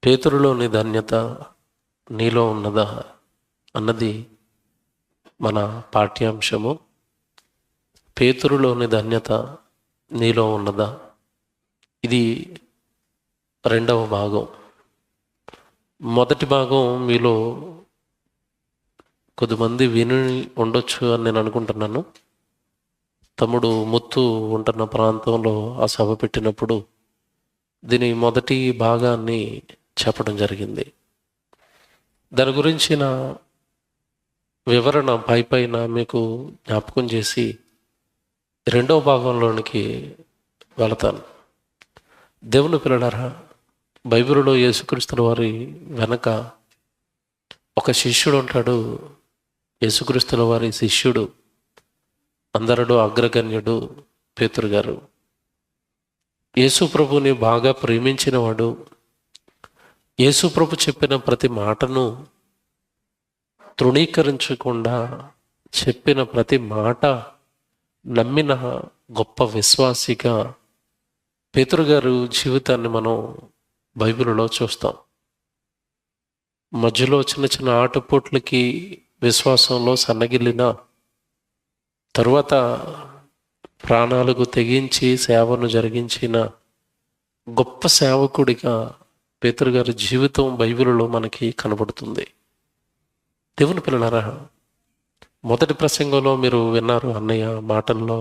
పేతురులోని ధన్యత నీలో ఉన్నదా అన్నది మన పాఠ్యాంశము. పేతురులోని ధన్యత నీలో ఉన్నదా, ఇది రెండవ భాగం. మొదటి భాగం మీలో కొద్దిమంది విని ఉండొచ్చు అని నేను అనుకుంటున్నాను. తమ్ముడు ముత్తు ఉంటున్న ప్రాంతంలో ఆ సభ పెట్టినప్పుడు దీని మొదటి భాగాన్ని చెప్పడం జరిగింది. దాని గురించిన వివరణ పైన మీకు జ్ఞాపకం చేసి రెండవ భాగంలోనికి వెళతాను. దేవుని పిల్లలారా, బైబిల్లో యేసుక్రీస్తుల వారి వెనక ఒక శిష్యుడు ఉంటాడు. యేసుక్రీస్తుల వారి శిష్యుడు, అందరిలో అగ్రగణ్యుడు పేతురు గారు. యేసు ప్రభుని బాగా ప్రేమించినవాడు. యేసు ప్రభు చెప్పిన ప్రతి మాటను తృణీకరించకుండా చెప్పిన ప్రతి మాట నమ్మిన గొప్ప విశ్వాసిగా పేతురు గారు జీవితాన్ని మనం బైబిల్లో చూస్తాం. మధ్యలో చిన్న చిన్న ఆటుపోట్లకి విశ్వాసంలో సన్నగిల్లిన తరువాత ప్రాణాలకు తెగించి సేవను జరిగించిన గొప్ప సేవకుడిగా పేతురు గారి జీవితం బైబిల్లో మనకి కనబడుతుంది. దేవుని పిల్లలారా, మొదటి ప్రసంగంలో మీరు విన్నారు అన్నయ్య మాటల్లో,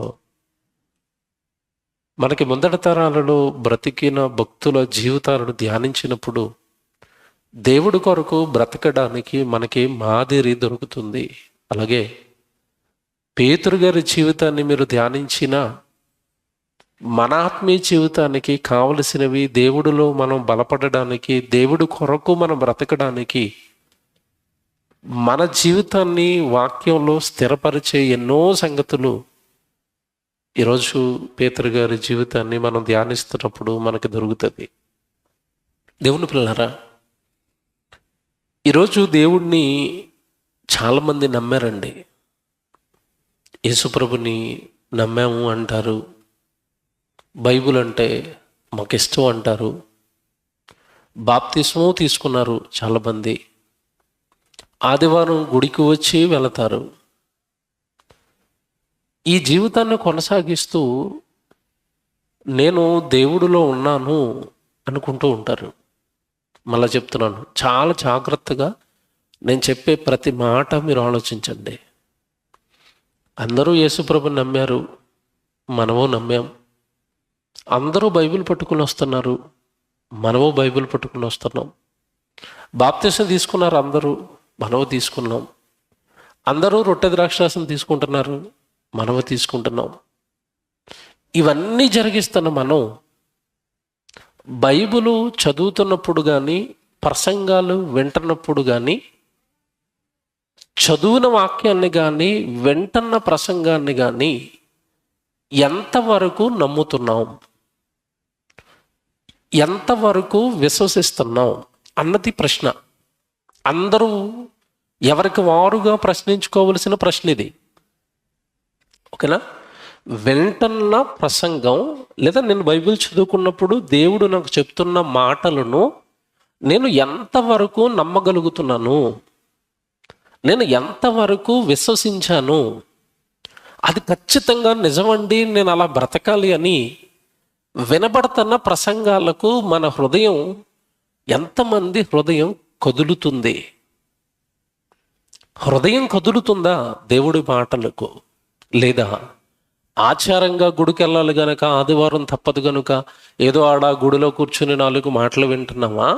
మనకి ముందటి తరాలలో బ్రతికిన భక్తుల జీవితాలను ధ్యానించినప్పుడు దేవుడి కొరకు బ్రతకడానికి మనకి మాదిరి దొరుకుతుంది. అలాగే పేతురు గారి జీవితాన్ని మీరు ధ్యానించిన మన ఆత్మీయ జీవితానికి కావలసినవి, దేవుడిలో మనం బలపడడానికి, దేవుడి కొరకు మనం బ్రతకడానికి, మన జీవితాన్ని వాక్యంలో స్థిరపరిచే ఎన్నో సంగతులు ఈరోజు పేతురు గారి జీవితాన్ని మనం ధ్యానిస్తున్నప్పుడు మనకి దొరుకుతుంది. దేవుని పిల్లలారా, ఈరోజు దేవుణ్ణి చాలామంది నమ్మారండి. యేసుప్రభుని నమ్మాము అంటారు, బైబిల్ అంటే మాకు ఇష్టం అంటారు, బాప్తిస్మం తీసుకున్నారు చాలామంది, ఆదివారం గుడికి వచ్చి వెళతారు. ఈ జీవితాన్ని కొనసాగిస్తూ నేను దేవుడిలో ఉన్నాను అనుకుంటూ ఉంటారు. మళ్ళా చెప్తున్నాను, చాలా జాగ్రత్తగా నేను చెప్పే ప్రతి మాట మీరు ఆలోచించండి. అందరూ యేసుప్రభుని నమ్మారు, మనము నమ్మాం. అందరూ బైబిల్ పట్టుకుని వస్తున్నారు, మనము బైబిల్ పట్టుకుని వస్తున్నాం. బాప్తిసం తీసుకున్నారు అందరూ, మనము తీసుకున్నాం. అందరూ రొట్టె ద్రాక్షాసం తీసుకుంటున్నారు, మనము తీసుకుంటున్నాం. ఇవన్నీ జరిగిస్తున్న మనం బైబిలు చదువుతున్నప్పుడు కానీ, ప్రసంగాలు వింటున్నప్పుడు కానీ, చదువున వాక్యాన్ని కానీ, వింటున్న ప్రసంగాన్ని కానీ ఎంతవరకు నమ్ముతున్నాం, ఎంతవరకు విశ్వసిస్తున్నాం అన్నది ప్రశ్న. అందరూ ఎవరికి వారుగా ప్రశ్నించుకోవలసిన ప్రశ్న ఇది. ఓకేనా? వింటున్న ప్రసంగం లేదా నేను బైబిల్ చదువుకున్నప్పుడు దేవుడు నాకు చెప్తున్న మాటలను నేను ఎంతవరకు నమ్మగలుగుతున్నాను, నేను ఎంతవరకు విశ్వసించాను, అది ఖచ్చితంగా నిజమండి, నేను అలా బ్రతకాలి అని వినబడుతున్న ప్రసంగాలకు మన హృదయం, ఎంతమంది హృదయం కదులుతుంది? హృదయం కదులుతుందా దేవుడి మాటలకు? లేదా ఆచారంగా గుడికి వెళ్ళాలి గనక, ఆదివారం తప్పదు గనుక ఏదో ఆడ గుడిలో కూర్చుని 4 మాటలు వింటున్నామా?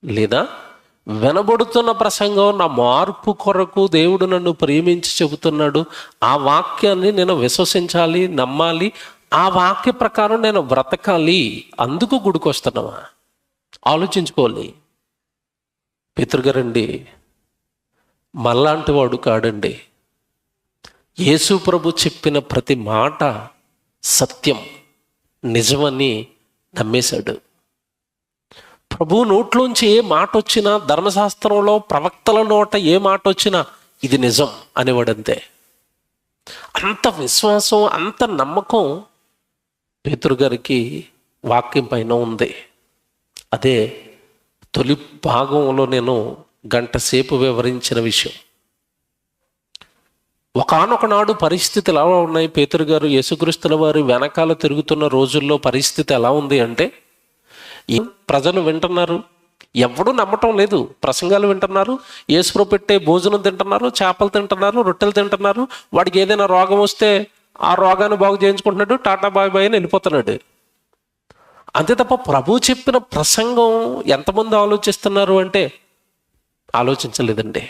లేదా వినబడుతున్న ప్రసంగం నా మార్పు కొరకు దేవుడు నన్ను ప్రేమించి చెబుతున్నాడు, ఆ వాక్యాన్ని నేను విశ్వసించాలి, నమ్మాలి, ఆ వాక్య ప్రకారం నేను బ్రతకాలి, అందుకు గుడికి వస్తున్నావా? ఆలోచించుకోవాలి. పేతురు గారండి మళ్ళాంటి వాడు కాడండి. యేసు ప్రభు చెప్పిన ప్రతి మాట సత్యం, నిజమని నమ్మేశాడు. ప్రభు నోట్లోంచి ఏ మాట వచ్చినా, ధర్మశాస్త్రంలో ప్రవక్తల నోట ఏ మాట వచ్చినా ఇది నిజం అనేవాడంతే. అంత విశ్వాసం, అంత నమ్మకం పేతురు గారికి వాక్యం పైన ఉంది. అదే తొలి భాగంలో నేను గంట సేపు వివరించిన విషయం. ఒకానొక నాడు పరిస్థితులు ఎలా ఉన్నాయి? పేతురు గారు యేసుక్రీస్తుల వారి వెనకాల తిరుగుతున్న రోజుల్లో పరిస్థితి ఎలా ఉంది అంటే, ప్రజలు వింటున్నారు, ఎవడూ నమ్మటం లేదు. ప్రసంగాలు వింటున్నారు, యేసుప్రభు పెట్టే భోజనం తింటున్నారు, చేపలు తింటున్నారు, రొట్టెలు తింటున్నారు. వాడికి ఏదైనా రోగం వస్తే ఆ రోగాన్ని బాగు చేయించుకుంటున్నాడు, టాటా బాయ్ బాయ్ అని వెళ్ళిపోతున్నాడు. అంతే తప్ప ప్రభు చెప్పిన ప్రసంగం ఎంతమంది ఆలోచిస్తున్నారు అంటే ఆలోచించలేదండి.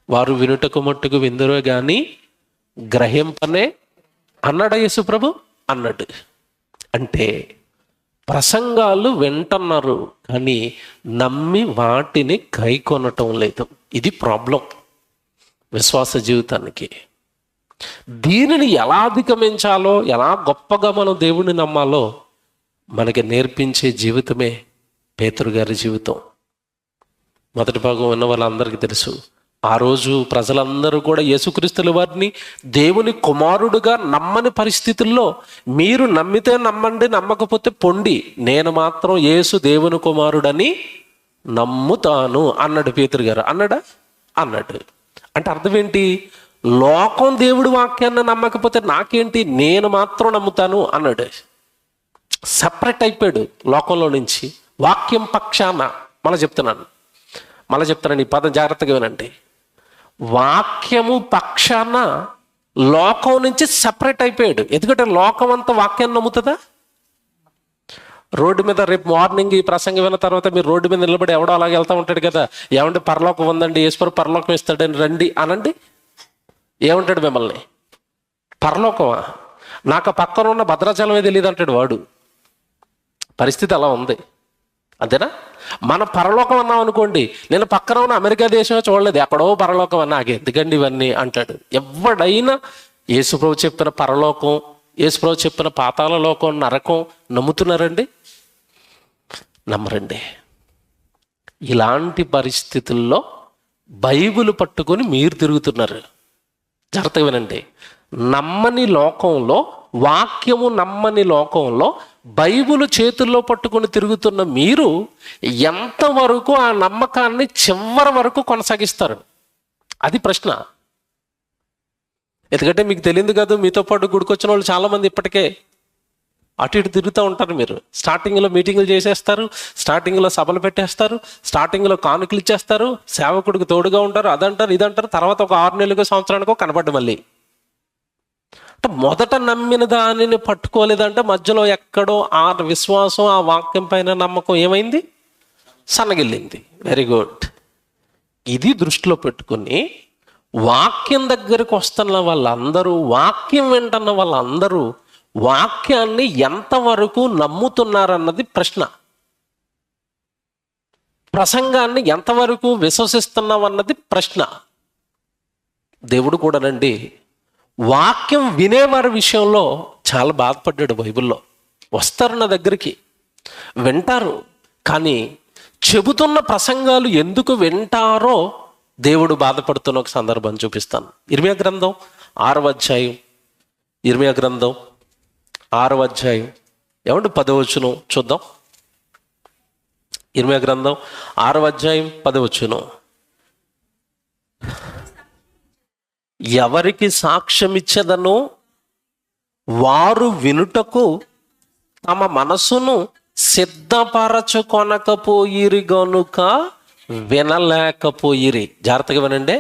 వారు వినుటకు మట్టుకు విందురే కానీ గ్రహింపనే అన్నాడా యేసు ప్రభు? అన్నాడు. అంటే ప్రసంగాలు వింటున్నారు కానీ నమ్మి వాటిని గైకొనటం లేదు. ఇది ప్రాబ్లం విశ్వాస జీవితానికి. దీనిని ఎలా అధిగమించాలో, ఎలా గొప్పగా మనం దేవుణ్ణి నమ్మాలో మనకి నేర్పించే జీవితమే పేతురు గారి జీవితం. మొదటి భాగం విన్న వాళ్ళందరికీ తెలుసు. ఆ రోజు ప్రజలందరూ కూడా యేసుక్రీస్తుల వారిని దేవుని కుమారుడుగా నమ్మని పరిస్థితుల్లో, మీరు నమ్మితే నమ్మండి, నమ్మకపోతే పొండి, నేను మాత్రం యేసు దేవుని కుమారుడని నమ్ముతాను అన్నాడు పేతురు గారు. అన్నాడు. అంటే అర్థం ఏంటి? లోకం దేవుడి వాక్యాన్ని నమ్మకపోతే నాకేంటి, నేను మాత్రం నమ్ముతాను అన్నాడు. సపరేట్ అయిపోయాడు లోకంలో నుంచి. వాక్యం పక్షాన మళ్ళీ చెప్తున్నాను, ఈ పదం జాగ్రత్తగా వినండి. వాక్యము పక్షాన లోకం నుంచి సపరేట్ అయిపోయాడు. ఎందుకంటే లోకం అంతా వాక్యాన్ని నమ్ముతుందా? రోడ్డు మీద రేపు మార్నింగ్ ఈ ప్రసంగం విన్న తర్వాత మీరు రోడ్డు మీద నిలబడి ఎవడో అలాగే వెళ్తూ ఉంటాడు కదా, ఏమంటే పరలోకం ఉందండి, ఈశ్వరు పరలోకం ఇస్తాడని రండి అనండి. ఏమంటాడు మిమ్మల్ని? పరలోకమా? నాకు పక్కన ఉన్న భద్రాచలమే తెలియదు అంటాడు వాడు. పరిస్థితి అలా ఉంది, అంతేనా? మన పరలోకం అన్నాం అనుకోండి, నేను పక్కన ఉన్న అమెరికా దేశమే చూడలేదు, ఎక్కడో పరలోకం అన్నా ఎందుకండి ఇవన్నీ అంటాడు. ఎవడైనా యేసుప్రభు చెప్పిన పరలోకం, యేసుప్రభు చెప్పిన పాతాళ లోకం, నరకం నమ్ముతున్నారండి? నమ్మరండి. ఇలాంటి పరిస్థితుల్లో బైబిల్ పట్టుకొని మీరు తిరుగుతున్నారు. జాగ్రత్తగా వినండి. నమ్మని లోకంలో, వాక్యము నమ్మని లోకంలో బైబిల్ చేతుల్లో పట్టుకొని తిరుగుతున్న మీరు ఎంతవరకు ఆ నమ్మకాన్ని చివరి వరకు కొనసాగిస్తారు? అది ప్రశ్న. ఎందుకంటే మీకు తెలియదు కదా, మీతో పాటు గుడికొచ్చిన వాళ్ళు చాలామంది ఇప్పటికే అటు ఇటు తిరుగుతూ ఉంటారు. మీరు స్టార్టింగ్లో మీటింగులు చేసేస్తారు, స్టార్టింగ్లో సభలు పెట్టేస్తారు, స్టార్టింగ్లో కానుకలు ఇచ్చేస్తారు, సేవకుడికి తోడుగా ఉంటారు, అదంటారు ఇదంటారు. తర్వాత ఒక 6 నెలలకో సంవత్సరానికో కనపడ్డ మళ్ళీ. అంటే మొదట నమ్మిన దానిని పట్టుకోలేదంటే మధ్యలో ఎక్కడో ఆ విశ్వాసం, ఆ వాక్యం పైన నమ్మకం ఏమైంది? సన్నగిల్లింది. Very good. ఇది దృష్టిలో పెట్టుకుని వాక్యం దగ్గరికి వస్తున్న వాళ్ళందరూ, వాక్యం వింటున్న వాళ్ళందరూ వాక్యాన్ని ఎంతవరకు నమ్ముతున్నారన్నది ప్రశ్న. ప్రసంగాన్ని ఎంతవరకు విశ్వసిస్తున్నామన్నది ప్రశ్న. దేవుడు కూడానండి వాక్యం వినేవారి విషయంలో చాలా బాధపడ్డాడు. బైబిల్లో వస్తారు నా దగ్గరికి, వింటారు, కానీ చెబుతున్న ప్రసంగాలు ఎందుకు వింటారో దేవుడు బాధపడుతున్న ఒక సందర్భం చూపిస్తాను. ఇర్మియా గ్రంథం 6వ అధ్యాయం, ఇర్మియా గ్రంథం 6వ అధ్యాయం ఏమంటే 10వ వచనం చూద్దాం. ఇర్మియా గ్రంథం 6వ అధ్యాయం 10వ వచనం. ఎవరికి సాక్ష్యం ఇచ్చేదనో వారు వినుటకు తమ మనసును సిద్ధపరచుకొనకపోయిరి గనుక వినలేకపోయిరి. జాగ్రత్తగా వినండి.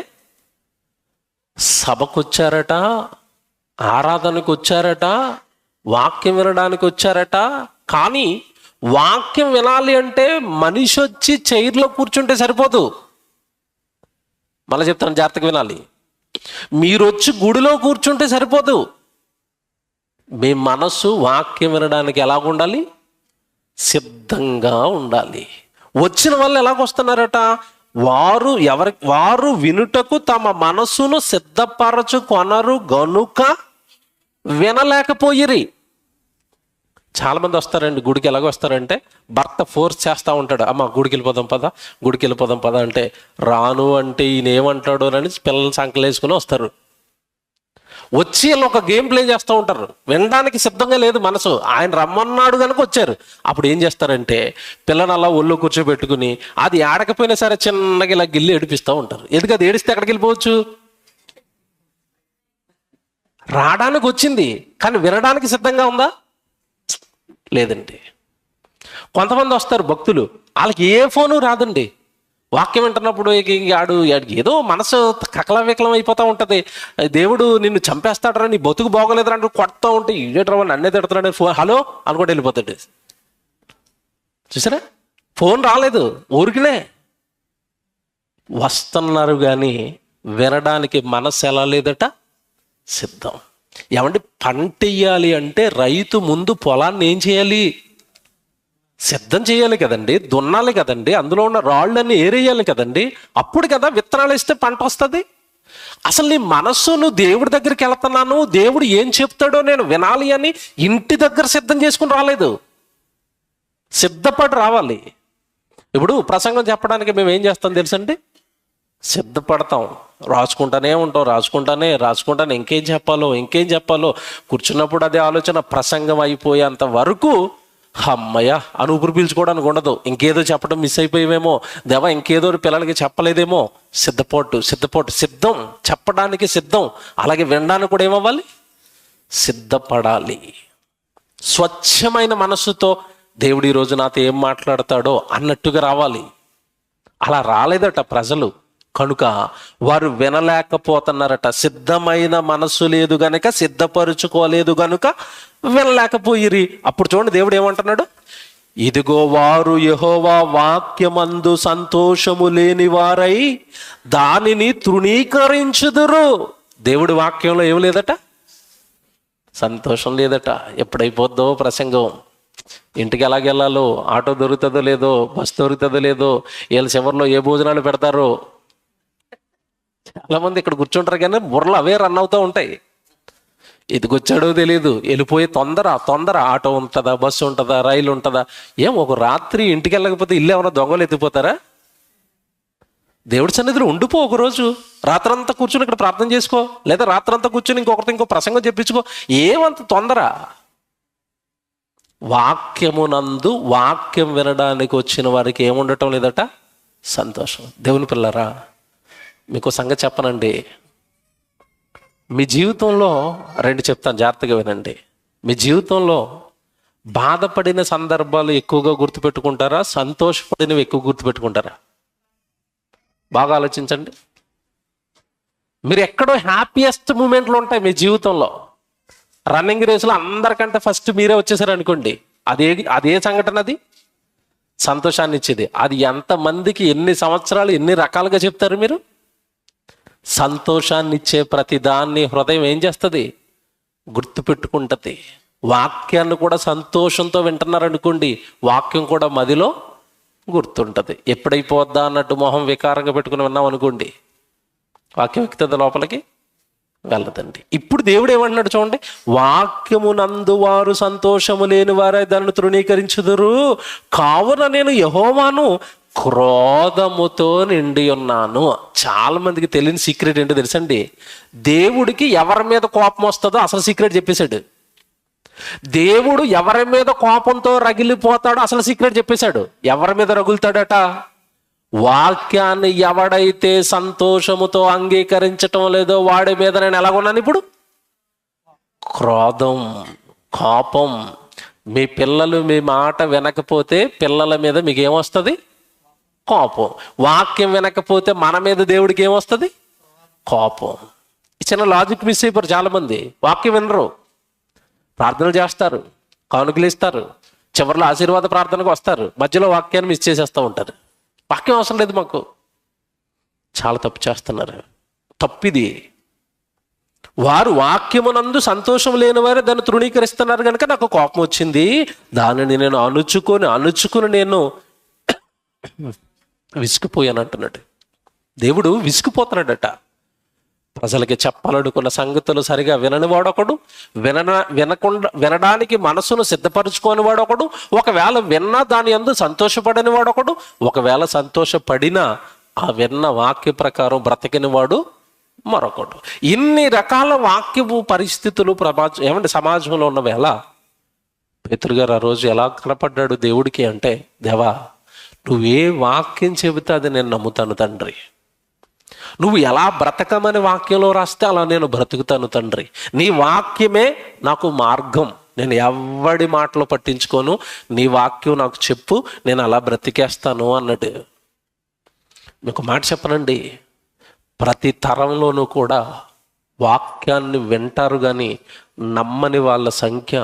సభకు వచ్చారట, ఆరాధనకు వచ్చారట, వాక్యం వినడానికి వచ్చారట, కానీ వాక్యం వినాలి అంటే మనిషి వచ్చి చైర్లో కూర్చుంటే సరిపోదు. మళ్ళీ చెప్తాను, జాగ్రత్తగా వినాలి. మీరు వచ్చి గుడిలో కూర్చుంటే సరిపోదు. మీ మనసు వాక్యం వినడానికి ఎలాగుండాలి? సిద్ధంగా ఉండాలి. వచ్చిన వాళ్ళు ఎలాగొస్తున్నారట? వారు వినుటకు తమ మనసును సిద్ధపరచుకొనరు గనుక వినలేకపోయిరి. చాలామంది వస్తారండి గుడికి. ఎలాగ వస్తారంటే భర్త ఫోర్స్ చేస్తూ ఉంటాడు, అమ్మ గుడికి వెళ్ళిపోదాం పద అంటే రాను అంటే ఈయన ఏమంటాడు అని పిల్లల్ని సంకలేసుకుని వస్తారు. వచ్చి వీళ్ళు ఒక గేమ్ ప్లే చేస్తూ ఉంటారు. వినడానికి సిద్ధంగా లేదు మనసు. ఆయన రమ్మన్నాడు కనుక వచ్చారు. అప్పుడు ఏం చేస్తారంటే పిల్లని అలా ఒళ్ళో కూర్చోబెట్టుకుని అది ఆడకపోయినా సరే చిన్నగా ఇలా గిల్లి ఏడిపిస్తూ ఉంటారు. ఎందుకు అది ఏడిస్తే ఎక్కడికి వెళ్ళిపోవచ్చు? రావడానికి వచ్చింది కానీ వినడానికి సిద్ధంగా ఉందా? లేదండి. కొంతమంది వస్తారు భక్తులు, వాళ్ళకి ఏ ఫోను రాదండి. వాక్యం వింటున్నప్పుడు ఆడు ఏదో మనసు కకలవికలం అయిపోతూ ఉంటుంది. దేవుడు నిన్ను చంపేస్తాడరా, నీ బతుకు బాగోలేదురా అంటూ కొడతా ఉంటే ఇదేట్రా నన్నే తిడుతున్నాడు, ఫోన్ హలో అనుకుంటే వెళ్ళిపోతాడు. చూసారా, ఫోన్ రాలేదు, ఊరికినే వస్తున్నారు కానీ వినడానికి మనసు ఎలా లేదట, సిద్ధం. ఏమంటే పంట వేయాలి అంటే రైతు ముందు పొలాన్ని ఏం చేయాలి? సిద్ధం చేయాలి కదండి, దున్నాలి కదండి, అందులో ఉన్న రాళ్ళన్నీ ఏరేయాలి కదండి. అప్పుడు కదా విత్తనాలు వేస్తే పంట వస్తుంది. అసలు నీ మనస్సును దేవుడి దగ్గరికి వెళ్తున్నాను, దేవుడు ఏం చెప్తాడో నేను వినాలి అని ఇంటి దగ్గర సిద్ధం చేసుకుని రాలేదు, సిద్ధపడి రావాలి. ఇప్పుడు ప్రసంగం చెప్పడానికి మేము ఏం చేస్తాం తెలుసండి? సిద్ధపడతాం, రాసుకుంటానే ఉంటాం, రాసుకుంటానే ఇంకేం చెప్పాలో కూర్చున్నప్పుడు అదే ఆలోచన. ప్రసంగం అయిపోయేంత వరకు అమ్మయ్య అని ఊపిరి పీల్చుకోవడానికి ఉండదు. ఇంకేదో చెప్పడం మిస్ అయిపోయేమో, దేవా ఇంకేదో పిల్లలకి చెప్పలేదేమో. సిద్ధం, చెప్పడానికి సిద్ధం, అలాగే వినడానికి కూడా ఏమవ్వాలి? సిద్ధపడాలి. స్వచ్ఛమైన మనస్సుతో దేవుడు ఈరోజు నాతో ఏం మాట్లాడతాడో అన్నట్టుగా రావాలి. అలా రాలేదట ప్రజలు, కనుక వారు వినలేకపోతున్నారట. సిద్ధమైన మనస్సు లేదు గనుక, సిద్ధపరుచుకోలేదు గనుక వినలేకపోయిరి. అప్పుడు చూడండి దేవుడు ఏమంటున్నాడు, ఇదిగో వారు యెహోవా వాక్యమందు సంతోషము లేని వారై దానిని తృణీకరించుదురు. దేవుడి వాక్యంలో ఏం లేదట, సంతోషం లేదట. ఎప్పుడైపోద్దో ప్రసంగం, ఇంటికి ఎలాగెళ్ళాలో, ఆటో దొరుకుతుందో లేదో, బస్ దొరుకుతుందో లేదో, వీళ్ళ చివరిలో ఏ భోజనాలు పెడతారో. చాలామంది ఇక్కడ కూర్చుంటారు కానీ బుర్రలు అవే రన్ అవుతూ ఉంటాయి. ఎదిగొచ్చాడో తెలియదు, వెళ్ళిపోయే తొందర. ఆటో ఉంటుందా, బస్సు ఉంటుందా, రైలు ఉంటుందా? ఒక రాత్రి ఇంటికి వెళ్ళకపోతే ఇల్లు ఏమైనా దొంగలు ఎత్తిపోతారా? దేవుడి సన్నిధిలో ఉండిపో, ఒకరోజు రాత్రంతా కూర్చుని ఇక్కడ ప్రార్థన చేసుకో, లేదా రాత్రంతా కూర్చుని ఇంకో ప్రసంగం చెప్పించుకో. ఏమంత తొందర? వాక్యమునందు వాక్యం వినడానికి వచ్చిన వారికి ఏముండటం లేదట, సంతోషం. దేవుని పిల్లరా, మీకు సంగతి చెప్పనండి. మీ జీవితంలో రెండు చెప్తాను, జాగ్రత్తగా వినండి. మీ జీవితంలో బాధపడిన సందర్భాలు ఎక్కువగా గుర్తుపెట్టుకుంటారా, సంతోషపడినవి ఎక్కువ గుర్తుపెట్టుకుంటారా? బాగా ఆలోచించండి. మీరు ఎక్కడో హ్యాపీయెస్ట్ మూమెంట్లు ఉంటాయి మీ జీవితంలో. రన్నింగ్ రేసులో అందరికంటే ఫస్ట్ మీరే వచ్చేసారు అనుకోండి, అదే సంఘటన, అది సంతోషాన్ని ఇచ్చేది. అది ఎంతమందికి ఎన్ని సంవత్సరాలు ఎన్ని రకాలుగా చెప్తారు మీరు? సంతోషాన్ని ఇచ్చే ప్రతి దాన్ని హృదయం ఏం చేస్తుంది? గుర్తుపెట్టుకుంటుంది. వాక్యాన్ని కూడా సంతోషంతో వింటున్నారనుకోండి, వాక్యం కూడా మదిలో గుర్తుంటుంది. ఎప్పుడైపోద్దా అన్నట్టు మొహం వికారంగా పెట్టుకుని విన్నాం అనుకోండి, వాక్యం ఎక్కుతుంది లోపలికి, వెళ్ళదండి. ఇప్పుడు దేవుడు ఏమంటున్నాడు చూడండి, వాక్యమునందు వారు సంతోషము లేని వారై దాన్ని తృణీకరించుదురు, కావున నేను యెహోవాను క్రోధముతో నిండి ఉన్నాను. చాలా మందికి తెలియని సీక్రెట్ ఏంటో తెలుసండి? దేవుడికి ఎవరి మీద కోపం వస్తుందో అసలు సీక్రెట్ చెప్పేశాడు. దేవుడు ఎవరి మీద కోపంతో రగిలిపోతాడో అసలు సీక్రెట్ చెప్పేశాడు. ఎవరి మీద రగులుతాడట? వాక్యాన్ని ఎవడైతే సంతోషముతో అంగీకరించటం లేదో వాడి మీద నేను ఎలాగున్నాను ఇప్పుడు? క్రోధం, కోపం. మీ పిల్లలు మీ మాట వినకపోతే పిల్లల మీద మీకు ఏమొస్తుంది? కోపం. వాక్యం వినకపోతే మన మీద దేవుడికి ఏమొస్తుంది? కోపం. చిన్న లాజిక్ మిస్ అయిపోరు చాలామంది. వాక్యం వినరు, ప్రార్థనలు చేస్తారు, కానుకలు ఇస్తారు, చివరిలో ఆశీర్వాద ప్రార్థనకు వస్తారు, మధ్యలో వాక్యాన్ని మిస్ చేసేస్తూ ఉంటారు. వాక్యం అవసరం లేదు మాకు. చాలా తప్పు చేస్తున్నారు, తప్పిది. వారు వాక్యమునందు సంతోషం లేని వారే దాన్ని తృణీకరిస్తున్నారు కనుక నాకు కోపం వచ్చింది, దానిని నేను అణుచుకుని నేను విసిగిపోయాను అంటున్నాడు. దేవుడు విసిగిపోతున్నాడట. ప్రజలకి చెప్పాలనుకున్న సంగతులు సరిగా వినని వాడొకడు, వినడానికి మనసును సిద్ధపరచుకోని వాడొకడు, ఒకవేళ విన్నా దాని యందు సంతోషపడని వాడొకడు, ఒకవేళ సంతోషపడినా ఆ విన్న వాక్య ప్రకారం బ్రతికిన వాడు మరొకడు. ఇన్ని రకాల వాక్యము పరిస్థితులు సమాజంలో ఉన్నవి. ఎలా పేతురు గారు ఆ రోజు ఎలా కనపడ్డాడు దేవుడికి అంటే, దేవా నువ్వే వాక్యం చెబితే అది నేను నమ్ముతాను తండ్రి, నువ్వు ఎలా బ్రతకమని వాక్యంలో రాస్తే అలా నేను బ్రతుకుతాను తండ్రి, నీ వాక్యమే నాకు మార్గం, నేను ఎవడి మాటలు పట్టించుకోను, నీ వాక్యం నాకు చెప్పు, నేను అలా బ్రతికేస్తాను అన్నట్టు. మీకు మాట చెప్పనండి, ప్రతి తరంలోనూ కూడా వాక్యాన్ని వింటారు కానీ నమ్మని వాళ్ళ సంఖ్య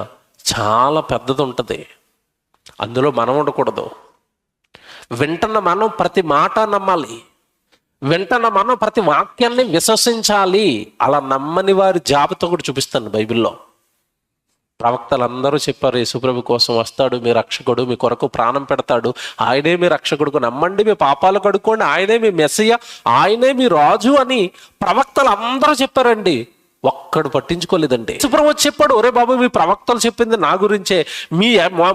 చాలా పెద్దది ఉంటుంది. అందులో మనం ఉండకూడదు. వింటున్న మనం ప్రతి మాట నమ్మాలి, వింటున్న మనం ప్రతి వాక్యాన్ని విశ్వసించాలి. అలా నమ్మని వారి జాబితా కూడా చూపిస్తాను బైబిల్లో. ప్రవక్తలందరూ చెప్పారు, యేసుప్రభు కోసం వస్తాడు, మీ రక్షకుడు, మీ కొరకు ప్రాణం పెడతాడు, ఆయనే మీ రక్షకుడు, నమ్మండి, మీ పాపాలు కడుక్కోండి, ఆయనే మీ మెస్సియ, ఆయనే మీ రాజు అని ప్రవక్తలు అందరూ చెప్పారండి. ఒక్కడు పట్టించుకోలేదండి. యేసుప్రభు చెప్పాడు, ఒరే బాబు మీ ప్రవక్తలు చెప్పింది నా గురించే, మీ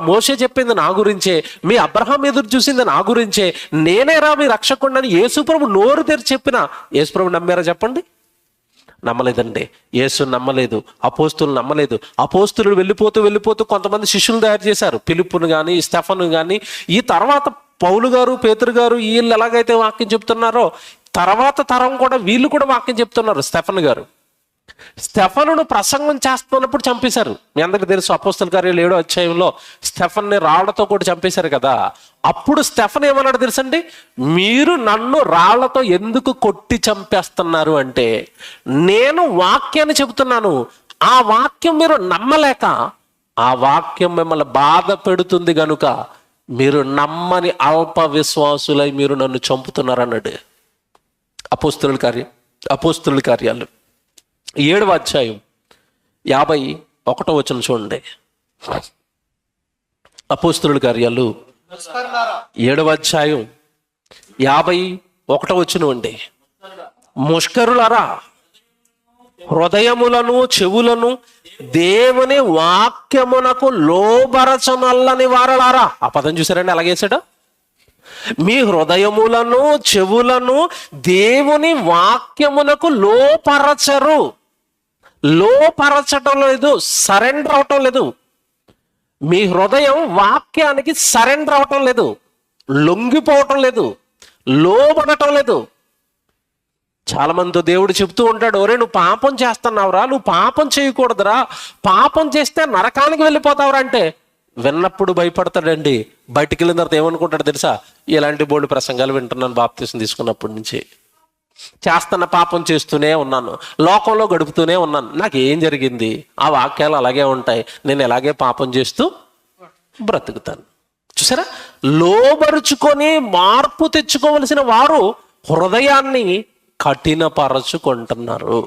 మోషే చెప్పింది నా గురించే, మీ అబ్రహాం ఎదురు చూసింది నా గురించే, నేనేరా మీ రక్షకుడు అని యేసుప్రభు నోరు తెరిచి చెప్పిన యేసుప్రభు నమ్మారా చెప్పండి? నమ్మలేదండి. యేసు నమ్మలేదు, అపోస్తులు నమ్మలేదు. అపోస్తులు వెళ్ళిపోతూ కొంతమంది శిష్యులు తయారు చేశారు, ఫిలిప్పును కానీ స్టెఫను కానీ. ఈ తర్వాత పౌలు గారు, పేతురు గారు, వీళ్ళు ఎలాగైతే వాక్యం చెప్తున్నారో తర్వాత తరం కూడా వీళ్ళు కూడా వాక్యం చెప్తున్నారు. స్టెఫనును ప్రసంగం చేస్తున్నప్పుడు చంపేశారు. మీ అందరికీ తెలుసు, అపోస్తల కార్యాలు 7వ అధ్యాయంలో స్టెఫన్ని రాళ్లతో కూడా చంపేశారు కదా. అప్పుడు స్టెఫన్ ఏమన్నాడు తెలుసండి, మీరు నన్ను రాళ్లతో ఎందుకు కొట్టి చంపేస్తున్నారు అంటే, నేను వాక్యాన్ని చెబుతున్నాను, ఆ వాక్యం మీరు నమ్మలేక, ఆ వాక్యం మిమ్మల్ని బాధ పెడుతుంది గనుక మీరు నమ్మని అల్ప విశ్వాసులై మీరు నన్ను చంపుతున్నారు అన్నాడు. అపోస్తలుల కార్యాలు 7వ అధ్యాయం 51వ వచనం చూడండి. అపోస్తలుల కార్యాలు 7వ అధ్యాయం 51వ వచనం అండి. ముష్కరులారా, హృదయములను చెవులను దేవుని వాక్యమునకు లోబరచనల్లని వారలారా. ఆ పదం చూసారండి ఎలాగేసాడు? మీ హృదయములను చెవులను దేవుని వాక్యమునకు లోపరచటం లేదు, సరెండర్ అవటం లేదు. మీ హృదయం వాక్యానికి సరెండర్ అవటం లేదు, లొంగిపోవటం లేదు, లోబడటం లేదు. చాలా మంది దేవుడు చెప్తూ ఉంటాడు, ఒరే నువ్వు పాపం చేస్తున్నావురా, నువ్వు పాపం చేయకూడదురా, పాపం చేస్తే నరకానికి వెళ్ళిపోతావురా అంటే విన్నప్పుడు భయపడతాడండి. బయటికి వెళ్ళిన తర్వాత ఏమనుకుంటాడు తెలుసా, ఇలాంటి బోల్డ్ ప్రసంగాలు వింటున్నాను బాప్తీసం తీసుకున్నప్పటి నుంచి, చేస్తున్న పాపం చేస్తూనే ఉన్నాను, లోకంలో గడుపుతూనే ఉన్నాను, నాకు ఏం జరిగింది? ఆ వాక్యాలు అలాగే ఉంటాయి, నేను ఎలాగే పాపం చేస్తూ బ్రతుకుతాను. చూసారా, లోబరుచుకొని మార్పు తెచ్చుకోవలసిన వారు హృదయాన్ని కఠినపరచుకుంటున్నారు.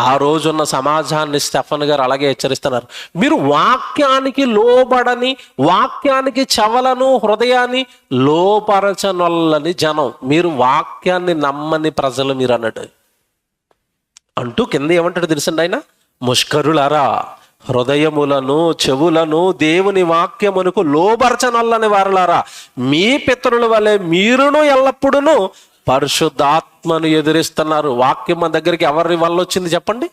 ఆ రోజున్న సమాజాన్ని స్టెఫన్ గారు అలాగే హెచ్చరిస్తున్నారు. మీరు వాక్యానికి లోబడని, వాక్యానికి చెవలను, హృదయాన్ని లోపరచనొల్లని జనం, మీరు వాక్యాన్ని నమ్మని ప్రజలు మీరు అన్నట్టు అంటూ కింద ఏమంటాడు తెలుసండి ఆయన, ముష్కరులారా, హృదయములను చెవులను దేవుని వాక్యమునకు లోబరచనొల్లని వారులారా, మీ పితరుల వలె మీరును ఎల్లప్పుడూ పరిశుద్ధాత్మను ఎదిరిస్తున్నారు. వాక్యం మన దగ్గరికి ఎవరి వల్ల వచ్చింది చెప్పండి?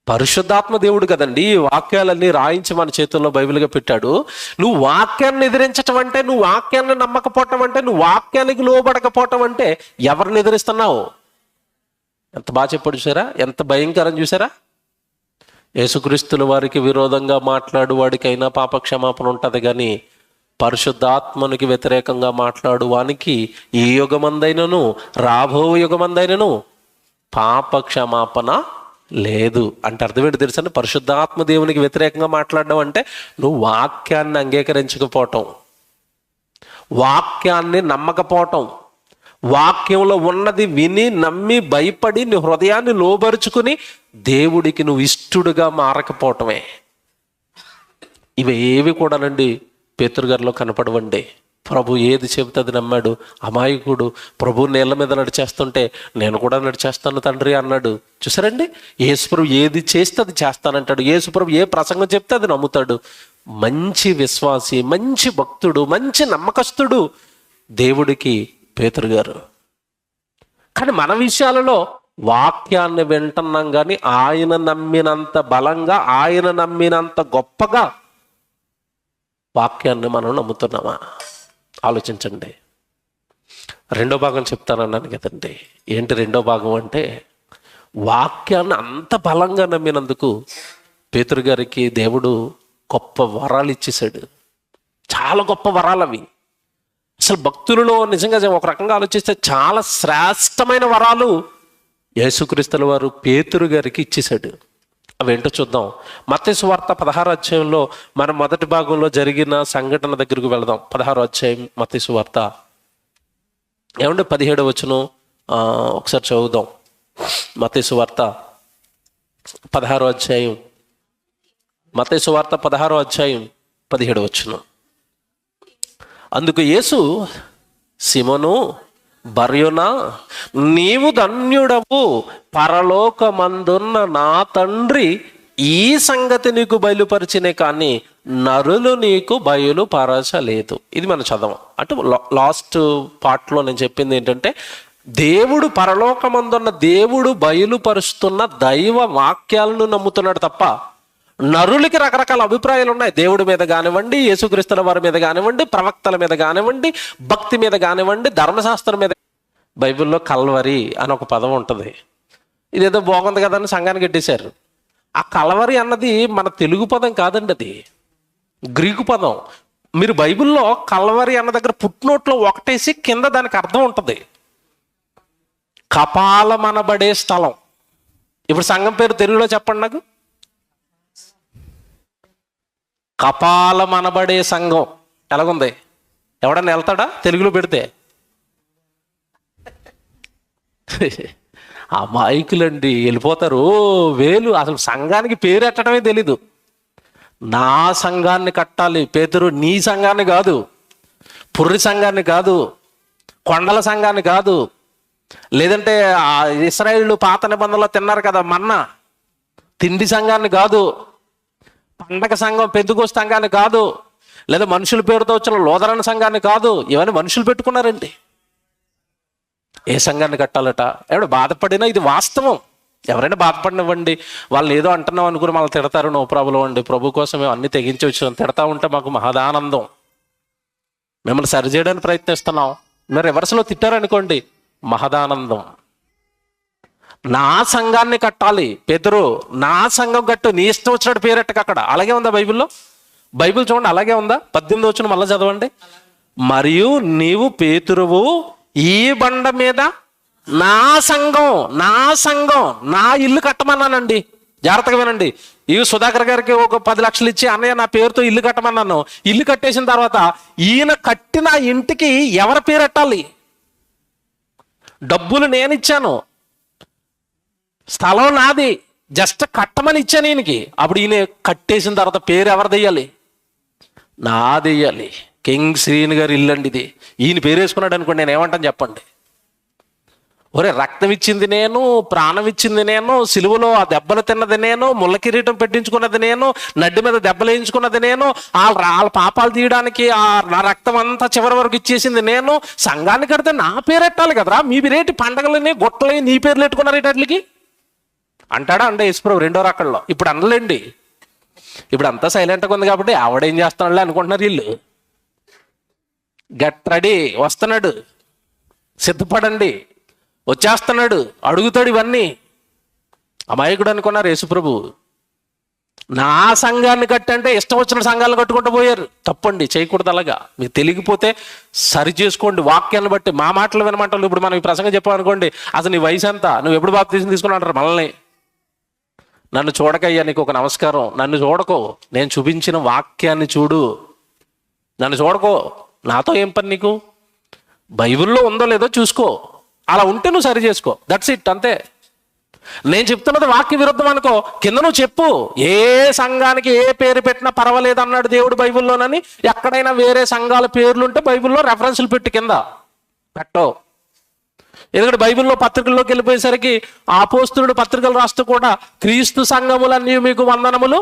పరిశుద్ధాత్మ దేవుడు కదండి. ఈ వాక్యాలన్నీ రాయించి మన చేతుల్లో బైబిల్గా పెట్టాడు. నువ్వు వాక్యాన్ని ఎదిరించటం అంటే, నువ్వు వాక్యాన్ని నమ్మకపోవటం అంటే, నువ్వు వాక్యానికి లోబడకపోవటం అంటే ఎవరిని ఎదిరిస్తున్నావు? ఎంత బాగా చెప్పాడు చూసారా, ఎంత భయంకరం చూసారా. యేసుక్రీస్తుల వారికి విరోధంగా మాట్లాడు వాడికైనా పాప క్షమాపణ ఉంటుంది, కానీ పరిశుద్ధాత్మనికి వ్యతిరేకంగా మాట్లాడు వానికి ఈ యుగమందైనను రాబో యుగమందైనను పాప క్షమాపణ లేదు అంటే అర్థం ఏంటి తెలుసండి? పరిశుద్ధాత్మ దేవునికి వ్యతిరేకంగా మాట్లాడడం అంటే నువ్వు వాక్యాన్ని అంగీకరించకపోవటం, వాక్యాన్ని నమ్మకపోవటం, వాక్యంలో ఉన్నది విని నమ్మి భయపడి నీ హృదయాన్ని లోబరుచుకుని దేవుడికి నువ్వు ఇష్టడుగా మారకపోవటమే. ఇవేవి కూడానండి పేతురు గారిలో కనపడవండి. ప్రభు ఏది చెబితే అది నమ్మాడు. అమాయకుడు ప్రభు నీళ్ళ మీద నడిచేస్తుంటే నేను కూడా నడిచేస్తాను తండ్రి అన్నాడు. చూసారండి, యేసుప్రభు ఏది చేస్తే అది చేస్తానంటాడు. యేసుప్రభు ఏ ప్రసంగం చెప్తే అది నమ్ముతాడు. మంచి విశ్వాసి, మంచి భక్తుడు, మంచి నమ్మకస్తుడు దేవుడికి పేతురు గారు. కానీ మన విషయాలలో వాక్యాన్ని వింటున్నాం, కానీ ఆయన నమ్మినంత బలంగా, ఆయన నమ్మినంత గొప్పగా వాక్యాన్ని మనం నమ్ముతున్నామా? ఆలోచించండి. రెండో భాగం చెప్తానన్నాను కదండి. ఏంటి రెండో భాగం అంటే, వాక్యాన్ని అంత బలంగా నమ్మినందుకు పేతురు గారికి దేవుడు గొప్ప వరాలు ఇచ్చేశాడు. చాలా గొప్ప వరాలు అవి. అసలు భక్తులలో నిజంగా ఒక రకంగా ఆలోచిస్తే చాలా శ్రేష్టమైన వరాలు యేసుక్రీస్తుల వారు పేతురు గారికి ఇచ్చేశాడు. అవేంటో చూద్దాం. మత్తయి సువార్త 16వ అధ్యాయంలో మనం మొదటి భాగంలో జరిగిన సంఘటన దగ్గరకు వెళదాం. 16వ అధ్యాయం మత్తయి సువార్త. ఏమంటే 17వ వచనం ఒకసారి చదువుదాం. మత్తయి సువార్త 16వ అధ్యాయం, మత్తయి సువార్త 16వ అధ్యాయం 17వ వచనం. అందుకు యేసు, సిమోను బర్యోనా, నీవు ధన్యుడవు, పరలోకమందున్న నా తండ్రి ఈ సంగతి నీకు బయలుపరిచినే కానీ నరులు నీకు బయలుపరచలేదు. ఇది మనం చదవం. అంటే లాస్ట్ పార్ట్లో నేను చెప్పింది ఏంటంటే, దేవుడు పరలోకమందున్న దేవుడు బయలుపరుస్తున్న దైవ వాక్యాలను నమ్ముతున్నాడు తప్ప నరులకి రకరకాల అభిప్రాయాలు ఉన్నాయి. దేవుడి మీద కానివ్వండి, యేసుక్రీస్తుల వారి మీద కానివ్వండి, ప్రవక్తల మీద కానివ్వండి, భక్తి మీద కానివ్వండి, ధర్మశాస్త్రం మీద. బైబిల్లో కల్వరి అని ఒక పదం ఉంటుంది. ఇదేదో బాగుంది కదా అని సంఘానికి ఎట్టేశారు. ఆ కల్వరి అన్నది మన తెలుగు పదం కాదండి, అది గ్రీకు పదం. మీరు బైబిల్లో కల్వరి అన్న దగ్గర పుట్నోట్లో ఒకటేసి కింద దానికి అర్థం ఉంటుంది, కపాలమనబడే స్థలం. ఇప్పుడు సంఘం పేరు తెలుగులో చెప్పండి నాకు. కపాలమనబడే సంఘం ఎలాగుంది? ఎవడన్నా వెళ్తాడా తెలుగులో పెడితే? అమాయకులండి, వెళ్ళిపోతారు వేలు. అసలు సంఘానికి పేరు ఎట్టడమే తెలీదు. నా సంఘాన్ని కట్టాలి పేతురు, నీ సంఘాన్ని కాదు, పుర్రి సంఘాన్ని కాదు, కొండల సంఘాన్ని కాదు, లేదంటే ఇశ్రాయేలు పాత నిబంధనలో తిన్నారు కదా మన్నా, తిండి సంఘాన్ని కాదు, పండగ సంఘం పెంతుకోస్తు సంఘాన్ని కాదు, లేదా మనుషుల పేరుతో వచ్చిన లోదరణ సంఘాన్ని కాదు. ఇవన్నీ మనుషులు పెట్టుకున్నారండి. ఏ సంఘాన్ని కట్టాలట? ఎవడు బాధపడినా ఇది వాస్తవం. ఎవరైనా బాధపడినవ్వండి, వాళ్ళు ఏదో అంటున్నాం అనుకుని మళ్ళీ తిడతారు, నో ప్రాబ్లం అండి, ప్రభు కోసం మేము అన్ని తెగించి వచ్చాం. తిడతా ఉంటే మాకు మహదానందం. మిమ్మల్ని సరిచేయడానికి ప్రయత్నిస్తున్నాం, మీరు రివర్స్లో తిట్టారనుకోండి, మహదానందం. నా సంఘాన్ని కట్టాలి పేతురు, నా సంఘం కట్టు, నీ ఇష్టం వచ్చినట్టు పేరెట్టకు. అక్కడ అలాగే ఉందా బైబిల్లో? బైబిల్ చూడండి, అలాగే ఉందా? 18వ వచనం మళ్ళీ చదవండి. మరియు నీవు పేతురువు, ఈ బండ మీద నా సంఘం, నా సంఘం, నా ఇల్లు కట్టమన్నానండి. జాగ్రత్తగా వినండి. ఇవి సుధాకర్ గారికి ఒక 10 లక్షలు ఇచ్చి, అన్నయ్య నా పేరుతో ఇల్లు కట్టమన్నాను. ఇల్లు కట్టేసిన తర్వాత ఈయన కట్టిన ఇంటికి ఎవరి పేరెట్టాలి? డబ్బులు నేను ఇచ్చాను, స్థలం నాది, జస్ట్ కట్టమని ఇచ్చాను ఈయనకి. అప్పుడు ఈయన కట్టేసిన తర్వాత పేరు ఎవరు దెయ్యాలి? నాదెయ్యాలి. కింగ్ శ్రీని గారి ఇల్లు అండి ఇది. ఈయన పేరు వేసుకున్నాడు అనుకోండి, నేను ఏమంటాను చెప్పండి? ఒరే, రక్తం ఇచ్చింది నేను, ప్రాణం ఇచ్చింది నేను, సిలువలో ఆ దెబ్బలు తిన్నది నేను, ముళ్ళ కిరీటం పెట్టించుకున్నది నేను, నడ్డి మీద దెబ్బలు వేయించుకున్నది నేను, వాళ్ళ పాపాలు తీయడానికి నా రక్తం అంతా చివరి వరకు ఇచ్చేసింది నేను. సంఘాన్ని కడితే నా పేరు ఎట్టాలి కదరా, మీ పేరేటి పండగలని గొట్టలని నీ పేర్లు పెట్టుకున్నారు ఇట్లకి అంటాడా? అంటే యేసుప్రభు రెండో రకంలో. ఇప్పుడు అనలేండి, ఇప్పుడు అంతా సైలెంట్గా ఉంది కాబట్టి ఆవిడేం చేస్తున్నాడులే అనుకుంటున్నారు వీళ్ళు. గెట్ రెడీ, వస్తున్నాడు, సిద్ధపడండి, వచ్చేస్తున్నాడు, అడుగుతాడు ఇవన్నీ. అమాయకుడు అనుకున్నారు యేసుప్రభు. నా సంఘాన్ని కట్టంటే ఇష్టం వచ్చిన సంఘాలను కట్టుకుంటూ పోయారు. తప్పండి, చేయకూడదు అలాగా. మీకు తెలియకపోతే సరి చేసుకోండి. వాక్యాన్ని బట్టి మా మాటలు వినమంటారు. ఇప్పుడు మనం ఈ ప్రసంగం చెప్పామనుకోండి, అసలు నీ వయసు ఎంత, నువ్వు ఎప్పుడు బాప్తీసం తీసుకుని అంటారు మనల్ని. నన్ను చూడకయ్యా, నీకు ఒక నమస్కారం. నన్ను చూడకో, నేను చూపించిన వాక్యాన్ని చూడు. నన్ను చూడకో, నాతో ఏం పని నీకు? బైబిల్లో ఉందో లేదో చూసుకో, అలా ఉంటే నువ్వు సరి చేసుకో. దట్స్ ఇట్, అంతే. నేను చెప్తున్నది వాక్య విరుద్ధం అనుకో, కింద నువ్వు చెప్పు. ఏ సంఘానికి ఏ పేరు పెట్టినా పర్వాలేదు అన్నాడు దేవుడు బైబిల్లోనని. ఎక్కడైనా వేరే సంఘాల పేర్లుంటే బైబిల్లో రెఫరెన్స్లు పెట్టి కింద పెట్టో. ఎందుకంటే బైబిల్లో పత్రికల్లోకి వెళ్ళిపోయేసరికి అపోస్తలుడు పత్రికలు రాస్తూ కూడా క్రీస్తు సంఘములన్నీ మీకు వందనములు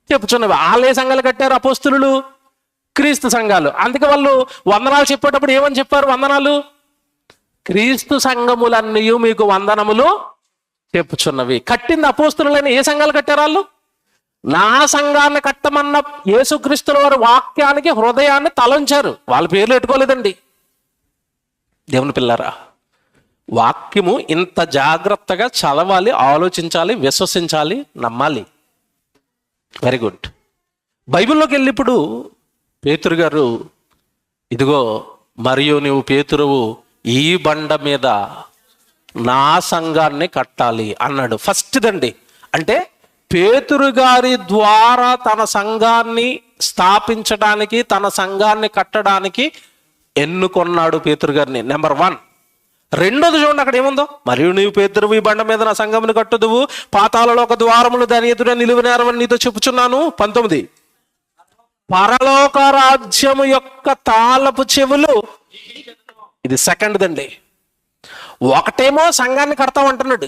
చెప్పుచున్నవి. వాళ్ళే సంఘాలు కట్టారు అపోస్తలులు, క్రీస్తు సంఘాలు. అందుకే వాళ్ళు వందనాలు చెప్పేటప్పుడు ఏమని చెప్పారు? వందనాలు క్రీస్తు సంఘములన్నీ మీకు వందనములు చెప్పుచున్నవి. కట్టింది అపోస్తులైన ఏ సంఘాలు కట్టారు? వాళ్ళు నా సంఘాన్ని కట్టమన్న యేసుక్రీస్తుల వారి వాక్యానికి హృదయాన్ని తలంచారు. వాళ్ళ పేర్లు పెట్టుకోలేదండి. దేవుని పిల్లరా, వాక్యము ఇంత జాగ్రత్తగా చదవాలి, ఆలోచించాలి, విశ్వసించాలి, నమ్మాలి. Very good. బైబిల్లోకి వెళ్ళి ఇప్పుడు పేతురు గారు, ఇదిగో మరియు నీవు పేతురువు, ఈ బండ మీద నా సంఘాన్ని కట్టాలి అన్నాడు. ఫస్ట్ దండి. అంటే పేతురు గారి ద్వారా తన సంఘాన్ని స్థాపించడానికి, తన సంఘాన్ని కట్టడానికి ఎన్నుకొన్నాడు పేతురు గారిని. నెంబర్ 1. రెండోది చూడండి, అక్కడ ఏముందో, మరియు నీవు పేతురువు ఈ బండ మీద నా సంఘమును కట్టుదువు, పాతాళలో ఒక ద్వారములు దాని ఎదుట నిలువనేరవని నీతో చెప్పుచున్నాను. 19. పరలోక రాజ్యము యొక్క తాళపు చెవులు. ఇది సెకండ్ దండి. ఒకటేమో సంఘాన్ని కడతామంటున్నాడు,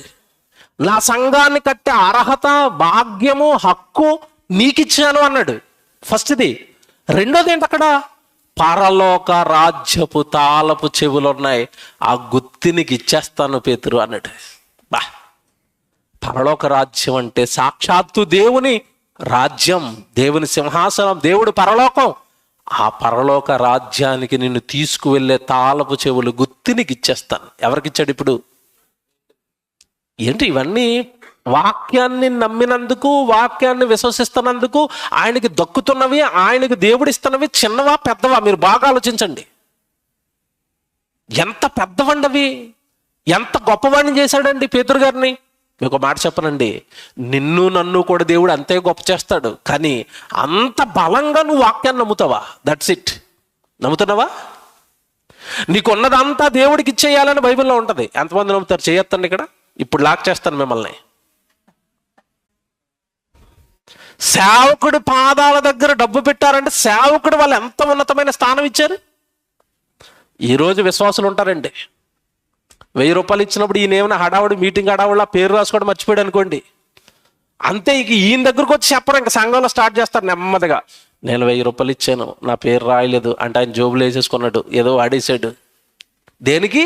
నా సంఘాన్ని కట్టే అర్హత, భాగ్యము, హక్కు నీకిచ్చాను అన్నాడు. ఫస్ట్ది. రెండోది ఏంటి, అక్కడ పరలోక రాజ్యపు తాళపు చెవులు ఉన్నాయి, ఆ గుత్తి నీకు ఇచ్చేస్తాను పేతురు అన్నాడు. బా, పరలోక రాజ్యం అంటే సాక్షాత్తు దేవుని రాజ్యం, దేవుని సింహాసనం, దేవుడు పరలోకం. ఆ పరలోక రాజ్యానికి నిన్ను తీసుకువెళ్ళే తాళపు చెవులు, గుత్తి నీకు ఇచ్చేస్తాను. ఎవరికిచ్చాడు ఇప్పుడు? ఏంటి ఇవన్నీ? వాక్యాన్ని నమ్మినందుకు, వాక్యాన్ని విశ్వసిస్తున్నందుకు ఆయనకి దక్కుతున్నవి, ఆయనకి దేవుడు ఇస్తున్నవి చిన్నవా పెద్దవా? మీరు బాగా ఆలోచించండి. ఎంత పెద్దవండవి, ఎంత గొప్పవాడిని చేశాడండి పేతురు గారిని. మీకు ఒక మాట చెప్పనండి, నిన్ను నన్ను కూడా దేవుడు అంతే గొప్ప చేస్తాడు. కానీ అంత బలంగా నువ్వు వాక్యాన్ని నమ్ముతావా? That's it. నమ్ముతున్నావా? నీకున్నదంతా దేవుడికి ఇచ్చేయాలని బైబిల్లో ఉంటుంది. ఎంతమంది నమ్ముతారు? చేయొద్దండి. ఇక్కడ ఇప్పుడు లాక్ చేస్తాను మిమ్మల్ని. సేవకుడి పాదాల దగ్గర డబ్బు పెట్టారంటే సేవకుడు వాళ్ళు ఎంత ఉన్నతమైన స్థానం ఇచ్చారు. ఈరోజు విశ్వాసులు ఉంటారండి, 1000 రూపాయలు ఇచ్చినప్పుడు ఈయనేమైనా హడావుడి మీటింగ్ హడావుడిలా పేరు రాసుకోవడం మర్చిపోయాడు అనుకోండి, అంతే. ఇక ఈయన దగ్గరకు వచ్చి చెప్పరు, ఇంకా సంఘంలో స్టార్ట్ చేస్తారు నెమ్మదిగా. నేను 1000 రూపాయలు ఇచ్చాను, నా పేరు రాయలేదు అంటే ఆయన జోబులు వేసేసుకున్నాడు, ఏదో వాడేసాడు. దేనికి?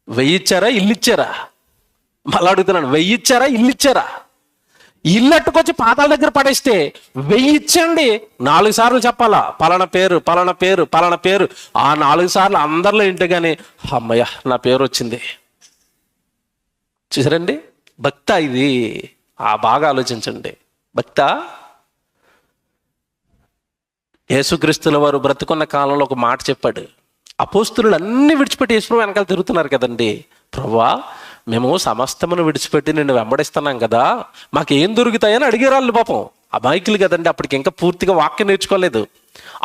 1000 ఇచ్చారా, ఇల్లు ఇచ్చారా? మళ్ళీ అడుగుతున్నాను, 1000 ఇచ్చారా, ఇల్లు ఇచ్చారా? ఇల్లు అట్టుకొచ్చి పాతాల దగ్గర పడేస్తే 1000 ఇచ్చండి 4 సార్లు చెప్పాలా, పలానా పేరు, పలానా పేరు, పలానా పేరు. ఆ 4 సార్లు అందరిలో ఇంటిగానే అమ్మయ్య నా పేరు వచ్చింది. చూసారండి, భక్త ఇది. బాగా ఆలోచించండి. భక్త. యేసుక్రీస్తుల వారు బ్రతుకున్న కాలంలో ఒక మాట చెప్పాడు. అపోస్తులు అన్ని విడిచిపెట్టి యేసు వెనకాల తిరుగుతున్నారు కదండి. ప్రభువా, మేము సమస్తమును విడిచిపెట్టి నిన్ను వెంబడిస్తున్నాం కదా, మాకేం దొరుకుతాయని అడిగేరాళ్ళు పాపం. అమాయకులు కదండి, అప్పటికి ఇంకా పూర్తిగా వాక్యం నేర్చుకోలేదు.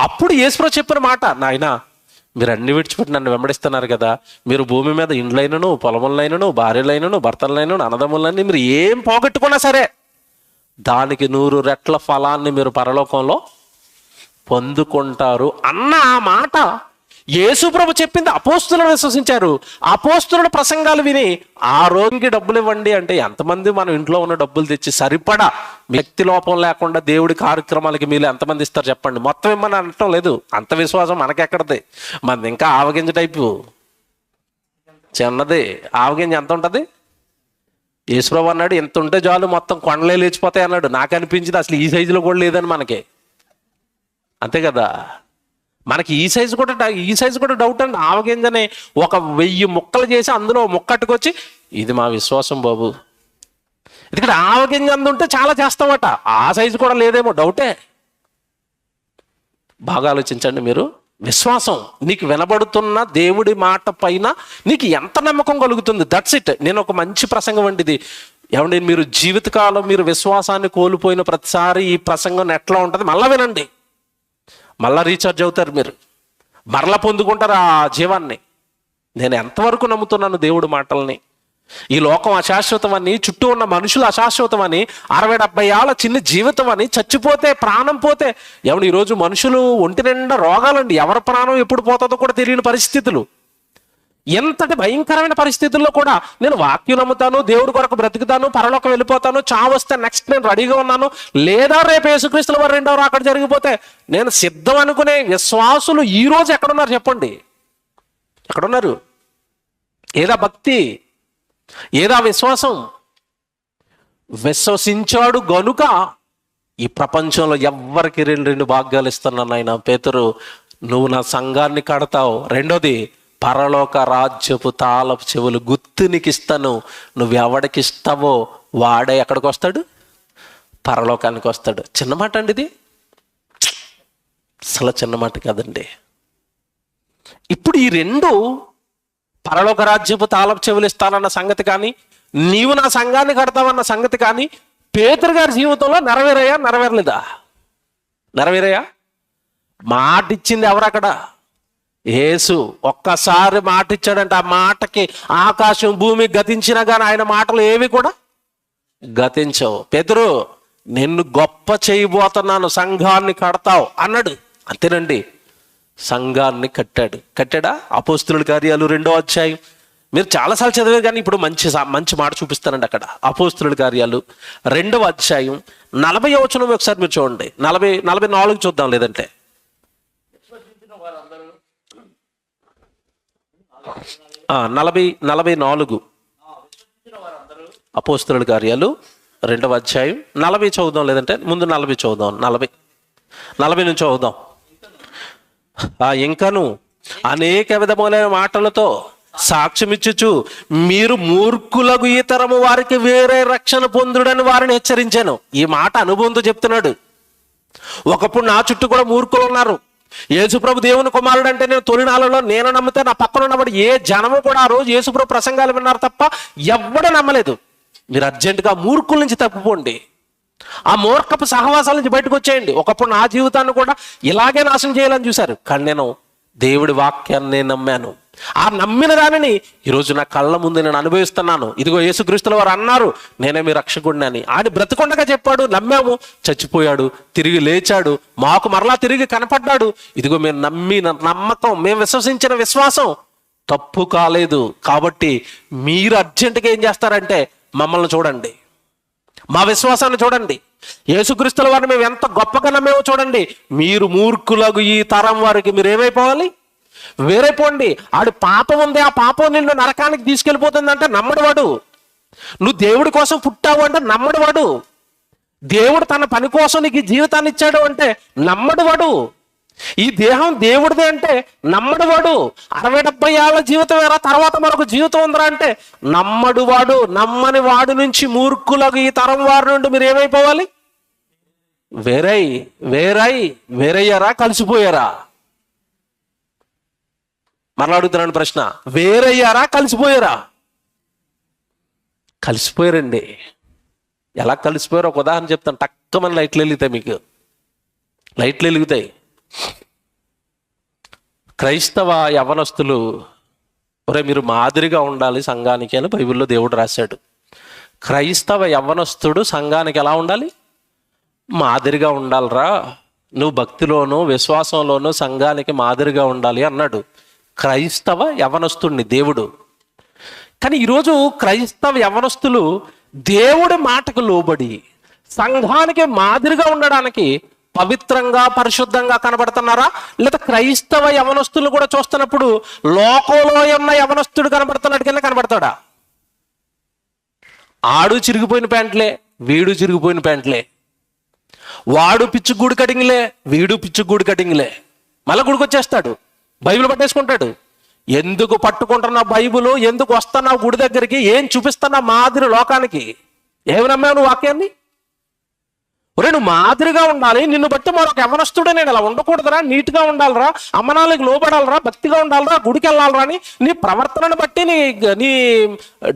అప్పుడు యేసుప్రభు చెప్పిన మాట, నాయనా మీరు అన్ని విడిచిపెట్టి నన్ను వెంబడిస్తున్నారు కదా, మీరు భూమి మీద ఇండ్లైనను, పొలములైనను, భార్యలైనను, భర్తలైనను, అన్నదమ్ములైన మీరు ఏం పోగొట్టుకున్నా సరే దానికి 100 రెట్ల ఫలాన్ని మీరు పరలోకంలో పొందుకుంటారు అన్న ఆ మాట యేసుప్రభు చెప్పింది. అపోస్తులను విశ్వసించారు. అపోస్తుల ప్రసంగాలు విని ఆ రోగికి డబ్బులు ఇవ్వండి అంటే ఎంతమంది మనం ఇంట్లో ఉన్న డబ్బులు తెచ్చి సరిపడా వ్యక్తి లోపం లేకుండా దేవుడి కార్యక్రమాలకి మీరు ఎంతమంది ఇస్తారు చెప్పండి? మొత్తం ఇమ్మని అనటం లేదు, అంత విశ్వాసం మనకెక్కడది. మనది ఇంకా ఆవగింజ టైపు చిన్నది. ఆవగింజ ఎంత ఉంటుంది? యేసుప్రభు అన్నాడు ఎంత ఉంటే చాలు మొత్తం కొండలే లేచిపోతాయి అన్నాడు. నాకు అనిపించింది అసలు ఈ సైజులో కూడా లేదని మనకి, అంతే కదా. మనకి ఈ సైజు కూడా డౌట్ అండి. ఆవగింజని 1000 ముక్కలు చేసి అందులో ముక్కట్టుకొచ్చి ఇది మా విశ్వాసం బాబు, ఎందుకంటే ఆవగింజ అందుంటే చాలా చేస్తామట, ఆ సైజు కూడా లేదేమో డౌటే. బాగా ఆలోచించండి మీరు. విశ్వాసం నీకు వినబడుతున్న దేవుడి మాట పైన నీకు ఎంత నమ్మకం కలుగుతుంది, దట్స్ ఇట్. నేను ఒక మంచి ప్రసంగం అండి ఇది. ఏమండి, మీరు జీవితకాలం మీరు విశ్వాసాన్ని కోల్పోయిన ప్రతిసారి ఈ ప్రసంగం ఎట్లా ఉంటుంది మళ్ళా వినండి, మళ్ళా రీఛార్జ్ అవుతారు మీరు, మరలా పొందుకుంటారు ఆ జీవాన్ని. నేను ఎంతవరకు నమ్ముతున్నాను దేవుడి మాటల్ని. ఈ లోకం అశాశ్వతమని, చుట్టూ ఉన్న మనుషులు అశాశ్వతమని, 60-70 ఏళ్ళ చిన్న జీవితం అని, చచ్చిపోతే ప్రాణం పోతే. ఏమంటే ఈరోజు మనుషులు ఒంటి నిండా రోగాలండి, ఎవరి ప్రాణం ఎప్పుడు పోతుందో కూడా తెలియని పరిస్థితులు. ఎంతటి భయంకరమైన పరిస్థితుల్లో కూడా నేను వాక్యం నమ్ముతాను, దేవుడి కొరకు బ్రతుకుతాను, పరలోకం వెళ్ళిపోతాను, చావు వస్తే నెక్స్ట్ నేను రెడీగా ఉన్నాను, లేదా రేపు యేసుక్రీస్తుల వారు 2వ రాకడ జరిగిపోతే నేను సిద్ధం అనుకునే విశ్వాసులు ఈ రోజు ఎక్కడున్నారు చెప్పండి? ఎక్కడున్నారు? ఏదా భక్తి, ఏదా విశ్వాసం? విశ్వసించాడు గనుక ఈ ప్రపంచంలో ఎవ్వరికి రెండు భాగ్యాలు ఇస్తున్నాను ఆయన. పేతురు, నువ్వు నా సంఘాన్ని కడతావు. రెండోది, పరలోక రాజ్యపు తాళపు చెవులు గుర్తు నీకు ఇస్తాను. నువ్వు ఎవడికి ఇస్తావో వాడే ఎక్కడికి వస్తాడు? పరలోకానికి వస్తాడు. చిన్న మాట అండి ఇది, అసలు చిన్న మాట కాదండి. ఇప్పుడు ఈ రెండు, పరలోక రాజ్యపు తాళపు చెవులు ఇస్తానన్న సంగతి కానీ, నీవు నా సంఘాన్ని కడతావన్న సంగతి కానీ పేతురు గారి జీవితంలో నెరవేరలేదా? నెరవేరాయా? మాట ఇచ్చింది ఎవరు అక్కడ? యేసు. ఒక్కసారి మాట ఇచ్చాడంటే ఆ మాటకి ఆకాశం భూమి గతించినా కానీ ఆయన మాటలు ఏవి కూడా గతించవు. పేతురు, నిన్ను గొప్ప చేయబోతున్నాను, సంఘాన్ని కడతావు అన్నాడు. అంతేనండి, సంఘాన్ని కట్టాడా? అపోస్తుల కార్యాలు 2వ అధ్యాయం, మీరు చాలాసార్లు చదివారు కానీ ఇప్పుడు మంచి మాట చూపిస్తానండి. అక్కడ అపోస్తుల కార్యాలు 2వ అధ్యాయం 40వ వచనం ఒకసారి మీరు చూడండి. 44 చూద్దాం, లేదంటే 44. అపోస్తుల కార్యాలు 2వ అధ్యాయం 40 చదువుదాం, లేదంటే ముందు 40 చదువుదాం. 40 నుంచి చదువుదాం. ఇంకను అనేక విధములైన మాటలతో సాక్ష్యమిచ్చుచు మీరు మూర్ఖులకు ఈ తరము వారికి వేరే రక్షణ పొందుడని వారిని హెచ్చరించాను. ఈ మాట అనుభవంతో చెప్తున్నాడు. ఒకప్పుడు నా చుట్టూ కూడా మూర్ఖులు ఉన్నారు. యేసుప్రభు దేవుని కుమారుడు అంటే నేను తొలినాళ్ళలో నేను నమ్మితే నా పక్కన ఉన్నవాడు ఏ జనము కూడా ఆ రోజు యేసుప్రభు ప్రసంగాలు విన్నారు తప్ప ఎవ్వడూ నమ్మలేదు. మీరు అర్జెంటుగా మూర్ఖుల నుంచి తప్పుకోండి, ఆ మూర్ఖపు సహవాసాల నుంచి బయటకు వచ్చేయండి. ఒకప్పుడు నా జీవితాన్ని కూడా ఇలాగే నాశనం చేయాలని చూశారు, కానీ నేను దేవుడి వాక్యాన్ని నమ్మాను. ఆ నమ్మిన దానిని ఈరోజు నా కళ్ళ ముందు నేను అనుభవిస్తున్నాను. ఇదిగో యేసుక్రీస్తుల వారు అన్నారు, నేనే మీ రక్షకుడిని అని. ఆయన బ్రతికొండగా చెప్పాడు, నమ్మాము. చచ్చిపోయాడు, తిరిగి లేచాడు, మాకు మరలా తిరిగి కనపడ్డాడు. ఇదిగో మేము నమ్మిన నమ్మకం, మేము విశ్వసించిన విశ్వాసం తప్పు కాలేదు. కాబట్టి మీరు అర్జెంటుగా ఏం చేస్తారంటే మమ్మల్ని చూడండి, మా విశ్వాసాన్ని చూడండి, యేసుక్రీస్తుల వారిని మేము ఎంత గొప్పగా నమ్మేమో చూడండి. మీరు మూర్ఖులకు ఈ తరం వారికి మీరు ఏమైపోవాలి? వేరైపోండి. ఆడు పాపం ఉంది, ఆ పాపం నిన్ను నరకానికి తీసుకెళ్ళిపోతుందంటే నమ్మడవాడు. నువ్వు దేవుడి కోసం పుట్టావు అంటే నమ్మడవాడు. దేవుడు తన పని కోసం నీకు జీవితాన్ని ఇచ్చాడు అంటే నమ్మడవాడు. ఈ దేహం దేవుడిదే అంటే నమ్మడువాడు. 60-70 ఏళ్ళ జీవితం ఏరా, తర్వాత మరొక జీవితం ఉందిరా అంటే నమ్మడువాడు. నమ్మని వాడు నుంచి మూర్ఖులకు ఈ తరం వారి నుండి మీరు ఏమైపోవాలి? వేరయ్యారా, కలిసిపోయారా? మరలా అడుగుతున్నాను ప్రశ్న, వేరయ్యారా, కలిసిపోయారా? కలిసిపోయారండి. ఎలా కలిసిపోయారో ఒక ఉదాహరణ చెప్తాను. టక్కమని లైట్లు వెలుగుతాయి, మీకు లైట్లు వెలుగుతాయి. క్రైస్తవ యవనస్తులు, ఒరే మీరు మాదిరిగా ఉండాలి సంఘానికి అని బైబిల్లో దేవుడు రాశాడు. క్రైస్తవ యవనస్తుడు సంఘానికి ఎలా ఉండాలి? మాదిరిగా ఉండాలిరా, నువ్వు భక్తిలోనూ విశ్వాసంలోనూ సంఘానికి మాదిరిగా ఉండాలి అన్నాడు క్రైస్తవ యవనస్తుడిని దేవుడు. కానీ ఈరోజు క్రైస్తవ యవనస్తులు దేవుడి మాటకు లోబడి సంఘానికి మాదిరిగా ఉండడానికి పవిత్రంగా పరిశుద్ధంగా కనబడుతున్నారా? లేదా క్రైస్తవ యవనస్తులు కూడా చూస్తున్నప్పుడు లోకంలో ఉన్న యవనస్తుడు కనబడుతున్నట్టు కింద కనబడతాడా? ఆడు చిరిగిపోయిన ప్యాంట్లే, వీడు చిరిగిపోయిన ప్యాంట్లే. వాడు పిచ్చి గూడు కటింగ్లే, వీడు పిచ్చి గూడు కటింగ్లే. మళ్ళీ గుడికి వచ్చేస్తాడు, బైబిల్ పట్టేసుకుంటాడు. ఎందుకు పట్టుకుంటున్నావు బైబిల్? ఎందుకు వస్తున్నావు గుడి దగ్గరికి? ఏం చూపిస్తున్నావు మాదిరి లోకానికి? ఏమి నమ్మావు నువ్వు వాక్యాన్ని? ఒరే నువ్వు మాదిరిగా ఉండాలి, నిన్ను బట్టి మరొక యవనస్తుడే నేను ఇలా ఉండకూడదురా, నీట్గా ఉండాలిరా, అమ్మనాలకు లోబడాలరా, భక్తిగా ఉండాలిరా, గుడికి వెళ్ళాలరా అని నీ ప్రవర్తనను బట్టి, నీ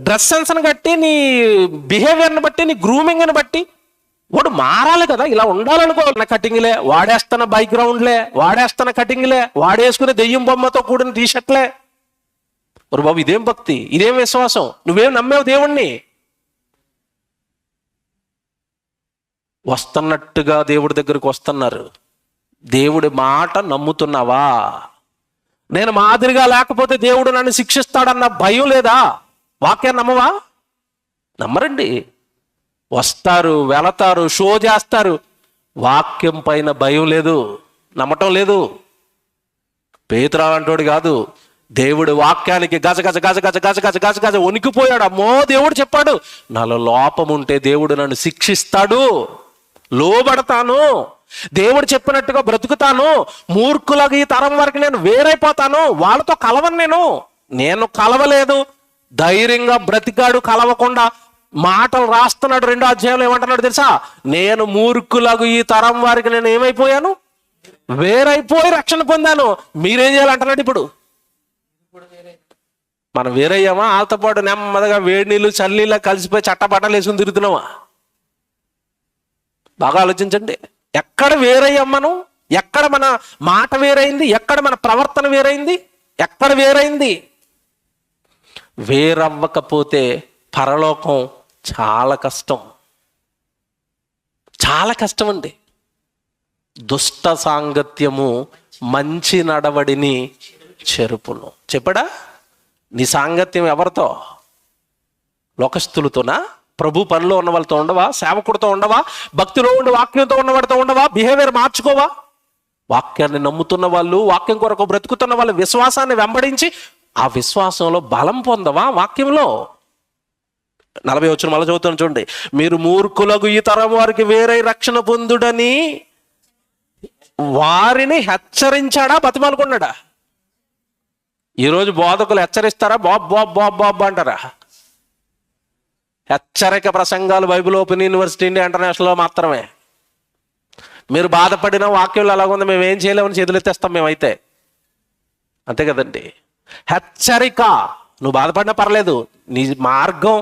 డ్రెస్ సెన్స్ని బట్టి, నీ బిహేవియర్ని బట్టి, నీ గ్రూమింగ్ని బట్టి వాడు మారాలి కదా. ఇలా ఉండాలనుకోవాలి. కటింగ్లే, వాడేస్తున్న బైక్గ్రౌండ్లే, వాడేస్తున్న కటింగ్లే, వాడేసుకునే దెయ్యం బొమ్మతో కూడిన టీషర్ట్లే. ఒరు బాబు, ఇదేం భక్తి, ఇదేం విశ్వాసం? నువ్వేం నమ్మేవు దేవుణ్ణి? వస్తున్నట్టుగా దేవుడి దగ్గరకు వస్తున్నారు. దేవుడి మాట నమ్ముతున్నావా? నేను మాదిరిగా లేకపోతే దేవుడు నన్ను శిక్షిస్తాడన్న భయం లేదా? వాక్యాన్ని నమ్మవా? నమ్మరండి. వస్తారు, వెళతారు, షో చేస్తారు. వాక్యం పైన భయం లేదు, నమ్మటం లేదు. పేతురు అంటోడు కాదు, దేవుడి వాక్యానికి గజ గజ గజ గజ గజ గజ గజ గజ వణికిపోయాడు. అమ్మో, దేవుడు చెప్పాడు, నాలో లోపం ఉంటే దేవుడు నన్ను శిక్షిస్తాడు, లోబడతాను, దేవుడు చెప్పినట్టుగా బ్రతుకుతాను, మూర్ఖులకు ఈ తరం వరకు నేను వేరైపోతాను, వాళ్ళతో కలవను, నేను కలవలేదు, ధైర్యంగా బ్రతికాడు కలవకుండా. మాటలు రాస్తున్నాడు 2వ అధ్యాయంలో, ఏమంటున్నాడు తెలుసా? నేను మూర్ఖులకు ఈ తరం వారికి నేను ఏమైపోయాను, వేరైపోయి రక్షణ పొందాను. మీరేం చేయాలంటున్నాడు ఇప్పుడు? మనం వేరయ్యామా? వాళ్ళతో పాటు నెమ్మదిగా వేడి నీళ్ళు చల్లీలా కలిసిపోయి చట్టబట్టలు వేసుకుని తిరుగుతున్నామా? బాగా ఆలోచించండి. ఎక్కడ వేరయ్యాం మనం? ఎక్కడ మన మాట వేరైంది? ఎక్కడ మన ప్రవర్తన వేరైంది? ఎక్కడ వేరైంది? వేరవ్వకపోతే పరలోకం చాలా కష్టం, చాలా కష్టం అండి. దుష్ట సాంగత్యము మంచి నడవడిని చెరుపును. చెప్పడా? నీ సాంగత్యం ఎవరితో? లోకస్తులతోనా? ప్రభు పనిలో ఉన్న వాళ్ళతో ఉండవా? సేవకుడితో ఉండవా? భక్తిలో ఉండి వాక్యంతో ఉన్నవాడితో ఉండవా? బిహేవియర్ మార్చుకోవా? వాక్యాన్ని నమ్ముతున్న వాళ్ళు, వాక్యం కొరకు బ్రతుకుతున్న వాళ్ళు విశ్వాసాన్ని వెంబడించి ఆ విశ్వాసంలో బలం పొందవా? వాక్యంలో 40 వచనం మళ్ళీ చదువుతాను చూడండి. మీరు మూర్ఖులకు ఈ తరం వారికి వేరే రక్షణ పొందుడని వారిని హెచ్చరించాడా, బతిమాలుకున్నాడా? ఈరోజు బోధకులు హెచ్చరిస్తారా? బాబ్ బాబ్ బాబ్ బాబ్ అంటారా? హెచ్చరిక ప్రసంగాలు బైబిల్ ఓపెన్ యూనివర్సిటీ ఇంటర్నేషనల్లో మాత్రమే. మీరు బాధపడిన వాక్యంలో అలాగుంది, మేము ఏం చేయలేమని చేతులెత్తేస్తాం మేమైతే, అంతే కదండి. హెచ్చరిక, నువ్వు బాధపడినా పర్లేదు, నీ మార్గం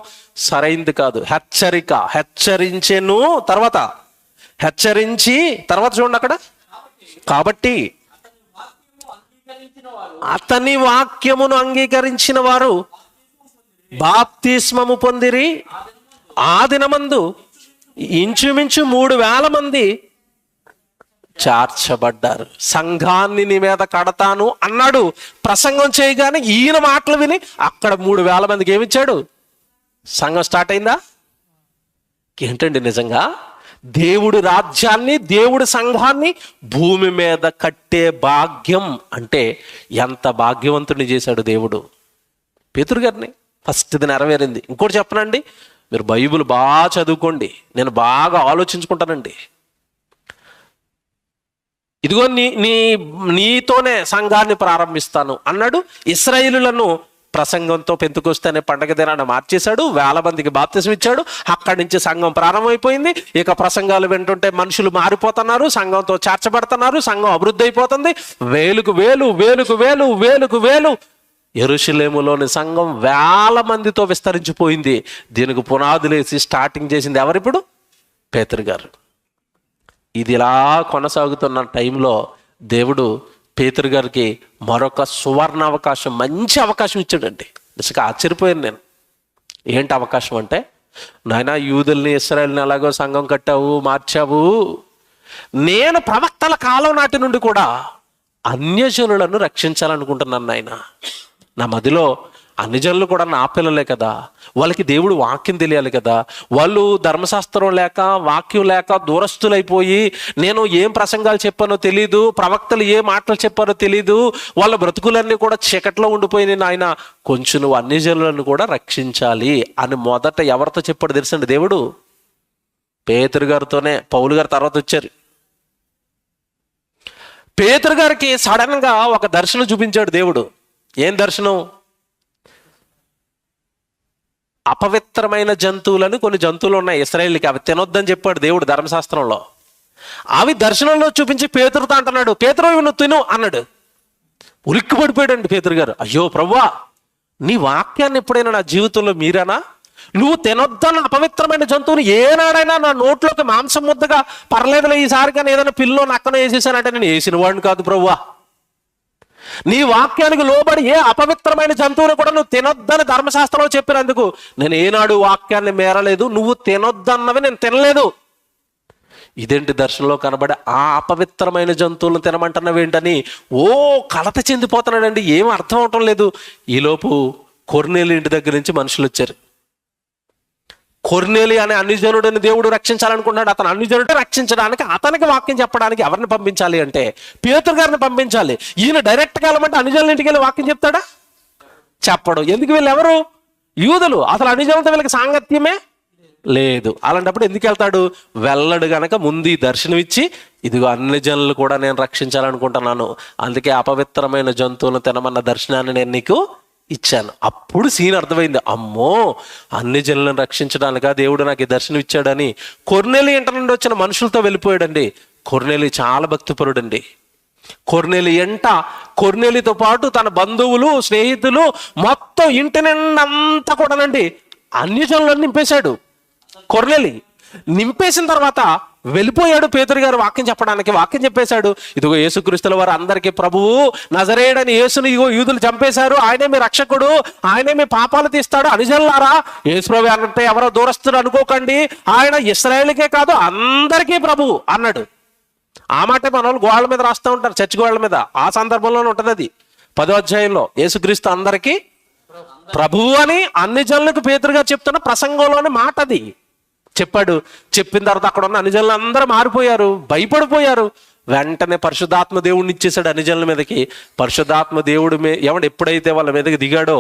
సరైంది కాదు. హెచ్చరిక, హెచ్చరించెను, తర్వాత హెచ్చరించి, తర్వాత చూడండి అక్కడ, కాబట్టి అతని వాక్యమును అంగీకరించిన వారు బాప్తిస్మము పొందిరి. ఆ దినమందు ఇంచుమించు 3,000 మంది చేర్చబడ్డారు. సంఘాన్ని నీ మీద కడతాను అన్నాడు. ప్రసంగం చేయగానే ఈయన మాటలు విని అక్కడ 3,000 మందికి ఏమిచ్చాడు? సంఘం స్టార్ట్ అయిందా? ఏంటండి నిజంగా దేవుడి రాజ్యాన్ని, దేవుడి సంఘాన్ని భూమి మీద కట్టే భాగ్యం అంటే ఎంత భాగ్యవంతుని చేశాడు దేవుడు పేతురు గారిని. ఫస్ట్ ఇది నెరవేరింది. ఇంకోటి చెప్పనండి, మీరు బైబిల్ బాగా చదువుకోండి, నేను బాగా ఆలోచించుకుంటానండి. ఇదిగో నీతోనే సంఘాన్ని ప్రారంభిస్తాను అన్నాడు. ఇశ్రాయేలులను ప్రసంగంతో పెంతుకొస్తే అనే పండగ దినాన్ని మార్చేశాడు. 1000 మందికి బాప్తిసం ఇచ్చాడు. అక్కడి నుంచి సంఘం ప్రారంభమైపోయింది. ఇక ప్రసంగాలు వింటుంటే మనుషులు మారిపోతున్నారు, సంఘంతో చేర్చబడుతున్నారు, సంఘం అభివృద్ధి అయిపోతుంది. వేలుకు వేలు వేలుకు వేలు వేలుకు వేలు యెరూషలేములోని సంఘం 1000 మందితో విస్తరించిపోయింది. దీనికి పునాదులేసి స్టార్టింగ్ చేసింది ఎవరిప్పుడు? పేతురు గారు. ఇది ఇలా కొనసాగుతున్న టైంలో దేవుడు పేతురు గారికి మరొక సువర్ణ అవకాశం, మంచి అవకాశం ఇచ్చాడండి. నిజంగా ఆశ్చర్యపోయాను నేను. ఏంటి అవకాశం అంటే, నాయనా యూదుల్ని ఇశ్రాయేల్ని ఎలాగో సంఘం కట్టావు, మార్చావు, నేను ప్రవక్తల కాలం నాటి నుండి కూడా అన్యజనులను రక్షించాలనుకుంటున్నాను నాయన. నా మదిలో అన్యజనులు కూడా నా పిల్లలే కదా, వాళ్ళకి దేవుడు వాక్యం తెలియాలి కదా. వాళ్ళు ధర్మశాస్త్రం లేక, వాక్యం లేక దూరస్తులైపోయి, నేను ఏం ప్రసంగాలు చెప్పానో తెలీదు, ప్రవక్తలు ఏ మాటలు చెప్పారో తెలీదు, వాళ్ళ బ్రతుకులన్నీ కూడా చీకట్లో ఉండిపోయింది నాయన, కొంచెం నువ్వు అన్యజనులను కూడా రక్షించాలి అని మొదట ఎవరితో చెప్పాడు తెలుసండి దేవుడు? పేతురు గారితోనే. పౌలు గారు తర్వాత వచ్చారు. పేతురు గారికి సడన్ గా ఒక దర్శనం చూపించాడు దేవుడు. ఏం దర్శనం? అపవిత్రమైన జంతువులను, కొన్ని జంతువులు ఉన్నాయి ఇశ్రాయేలుకి, అవి తినొద్దని చెప్పాడు దేవుడు ధర్మశాస్త్రంలో. అవి దర్శనంలో చూపించి పేతురుతో అంటున్నాడు, పేతురు ఇవి నువ్వు తిను అన్నాడు. ఉలిక్కి పడిపోయాడండి పేతురు గారు. అయ్యో ప్రభువా, నీ వాక్యాన్ని ఎప్పుడైనా నా జీవితంలో మీరానా? నువ్వు తినొద్దన్న అపవిత్రమైన జంతువుని ఏనాడైనా నా నోట్లోకి మాంసం ముద్దగా పర్లేదులే ఈసారి కానీ ఏదైనా పిల్లో నక్కనో వేసేసానంటే నేను వేసిన వాడిని కాదు ప్రభువా. నీ వాక్యానికి లోబడి ఏ అపవిత్రమైన జంతువుని కూడా నువ్వు తినొద్దని ధర్మశాస్త్రంలో చెప్పినందుకు నేను ఏనాడు వాక్యాన్ని మేరలేదు, నువ్వు తినొద్దన్నవి నేను తినలేదు. ఇదేంటి దర్శనంలో కనబడే ఆ అపవిత్రమైన జంతువులను తినమంటున్నవేంటని కలత చెందిపోతున్నాడండి. ఏం అర్థం అవటం లేదు. ఈలోపు కొర్నేలి ఇంటి దగ్గర నుంచి మనుషులు వచ్చారు. కొర్నేలి అనే అన్యజనుడిని దేవుడు రక్షించాలనుకుంటున్నాడు. అతను అన్యజనుడిని రక్షించడానికి, అతనికి వాక్యం చెప్పడానికి ఎవరిని పంపించాలి అంటే పేతురు గారిని పంపించాలి. ఈయన డైరెక్ట్గా వెళ్ళమంటే అన్యజనుల ఇంటికి వెళ్ళి వాక్యం చెప్తాడా? చెప్పడు. ఎందుకు? వీళ్ళు ఎవరు? యూదులు. అసలు అన్ని జనులతో వీళ్ళకి సాంగత్యమే లేదు. అలాంటప్పుడు ఎందుకు వెళ్తాడు? వెళ్ళడు గనక ముందు ఈ దర్శనం ఇచ్చి, ఇదిగో అన్ని జనులు కూడా నేను రక్షించాలనుకుంటున్నాను, అందుకే అపవిత్రమైన జంతువులను తినమన్న దర్శనాన్ని నేను నీకు ఇచ్చాను. అప్పుడు సీన్ అర్థమైంది. అమ్మో, అన్ని జనులను రక్షించడానికా దేవుడు నాకు ఈ దర్శనం ఇచ్చాడని కొర్నేలి ఇంట నుండి వచ్చిన మనుషులతో వెళ్ళిపోయాడండి. కొర్నేలి చాలా భక్తిపరుడండి. కొర్నేలితో పాటు తన బంధువులు, స్నేహితులు, మొత్తం ఇంటి నిండంతా కూడానండి అన్ని జనులను నింపేశాడు. కొర్నేలి నింపేసిన తర్వాత వెళ్ళిపోయాడు పేతురు గారు వాక్యం చెప్పడానికి. వాక్యం చెప్పేశాడు, ఇదిగో యేసుక్రీస్తుల వారు అందరికీ ప్రభువు, నజరేయుడని యేసుని ఇగో యూదులు చంపేశారు, ఆయనే మీ రక్షకుడు, ఆయనే మీ పాపాలు తీస్తాడు, అనుజనులారా యేసు ప్రభు అంటే ఎవరో దూరస్తుడు అనుకోకండి, ఆయన ఇశ్రాయేలుకే కాదు అందరికీ ప్రభువు అన్నాడు. ఆ మాట మన వాళ్ళు గోళ్ళ మీద రాస్తూ ఉంటారు, చర్చి గోళ్ళ మీద. ఆ సందర్భంలోనే ఉంటుంది అది 10వ అధ్యాయంలో. యేసుక్రీస్తు అందరికీ ప్రభువు అని అన్ని జనులకు పేతురు గారు చెప్తున్న ప్రసంగంలోని మాట అది చెప్పాడు. చెప్పిన తర్వాత అక్కడ ఉన్న అన్ని జనులు అందరూ మారిపోయారు, భయపడిపోయారు. వెంటనే పరిశుద్ధాత్మ దేవుడిని ఇచ్చేశాడు అన్ని జనుల మీదకి. పరిశుద్ధాత్మ దేవుడు ఎప్పుడైతే వాళ్ళ మీదకి దిగాడో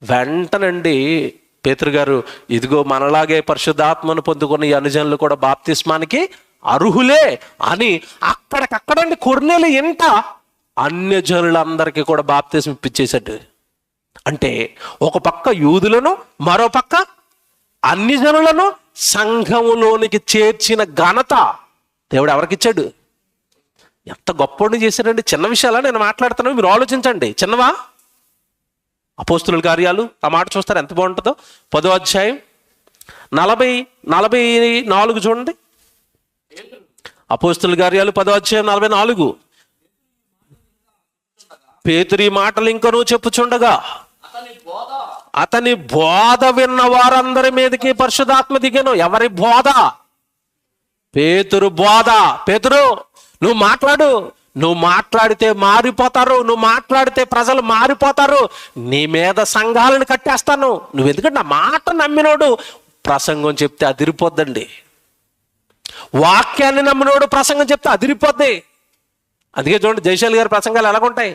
వెంటనండి పేతురు గారు, ఇదిగో మనలాగే పరిశుద్ధాత్మను పొందుకున్న ఈ అన్ని జనులు కూడా బాప్తిస్మానికి అర్హులే అని అక్కడికక్కడండి కొర్నేలి ఇంట అన్య జనులందరికీ కూడా బాప్తిస్మం ఇప్పించేశాడు. అంటే ఒక పక్క యూదులను, మరో పక్క అన్ని జనులను సంఘములోనికి చేర్చిన ఘనత దేవుడు ఎవరికిచ్చాడు? ఎంత గొప్పని చేశాడండి. చిన్న విషయాలా నేను మాట్లాడుతున్నాను, మీరు ఆలోచించండి. చిన్నవా? అపోస్తుల కార్యాలు ఆ మాట చూస్తారు ఎంత బాగుంటుందో. 10వ అధ్యాయం 44 చూడండి. అపోస్తుల కార్యాలు 10వ అధ్యాయం 44. పేతురు ఈ మాటలు ఇంకనూ చెప్పుచుండగా అతని బోధ విన్న వారందరి మీదకి పరిశుద్ధాత్మ దిగాను. ఎవరి బోధ? పేతురు బోధ. పేతురు నువ్వు మాట్లాడు, నువ్వు మాట్లాడితే మారిపోతారు, నువ్వు మాట్లాడితే ప్రజలు మారిపోతారు, నీ మీద సంఘాలను కట్టేస్తాను. నువ్వు ఎందుకంటే నా మాట నమ్మినోడు ప్రసంగం చెప్తే అదిరిపోద్దండి. వాక్యాన్ని నమ్మినోడు ప్రసంగం చెప్తే అదిరిపోద్ది. అందుకే చూడండి జయశాలి గారి ప్రసంగాలు ఎలాగుంటాయి.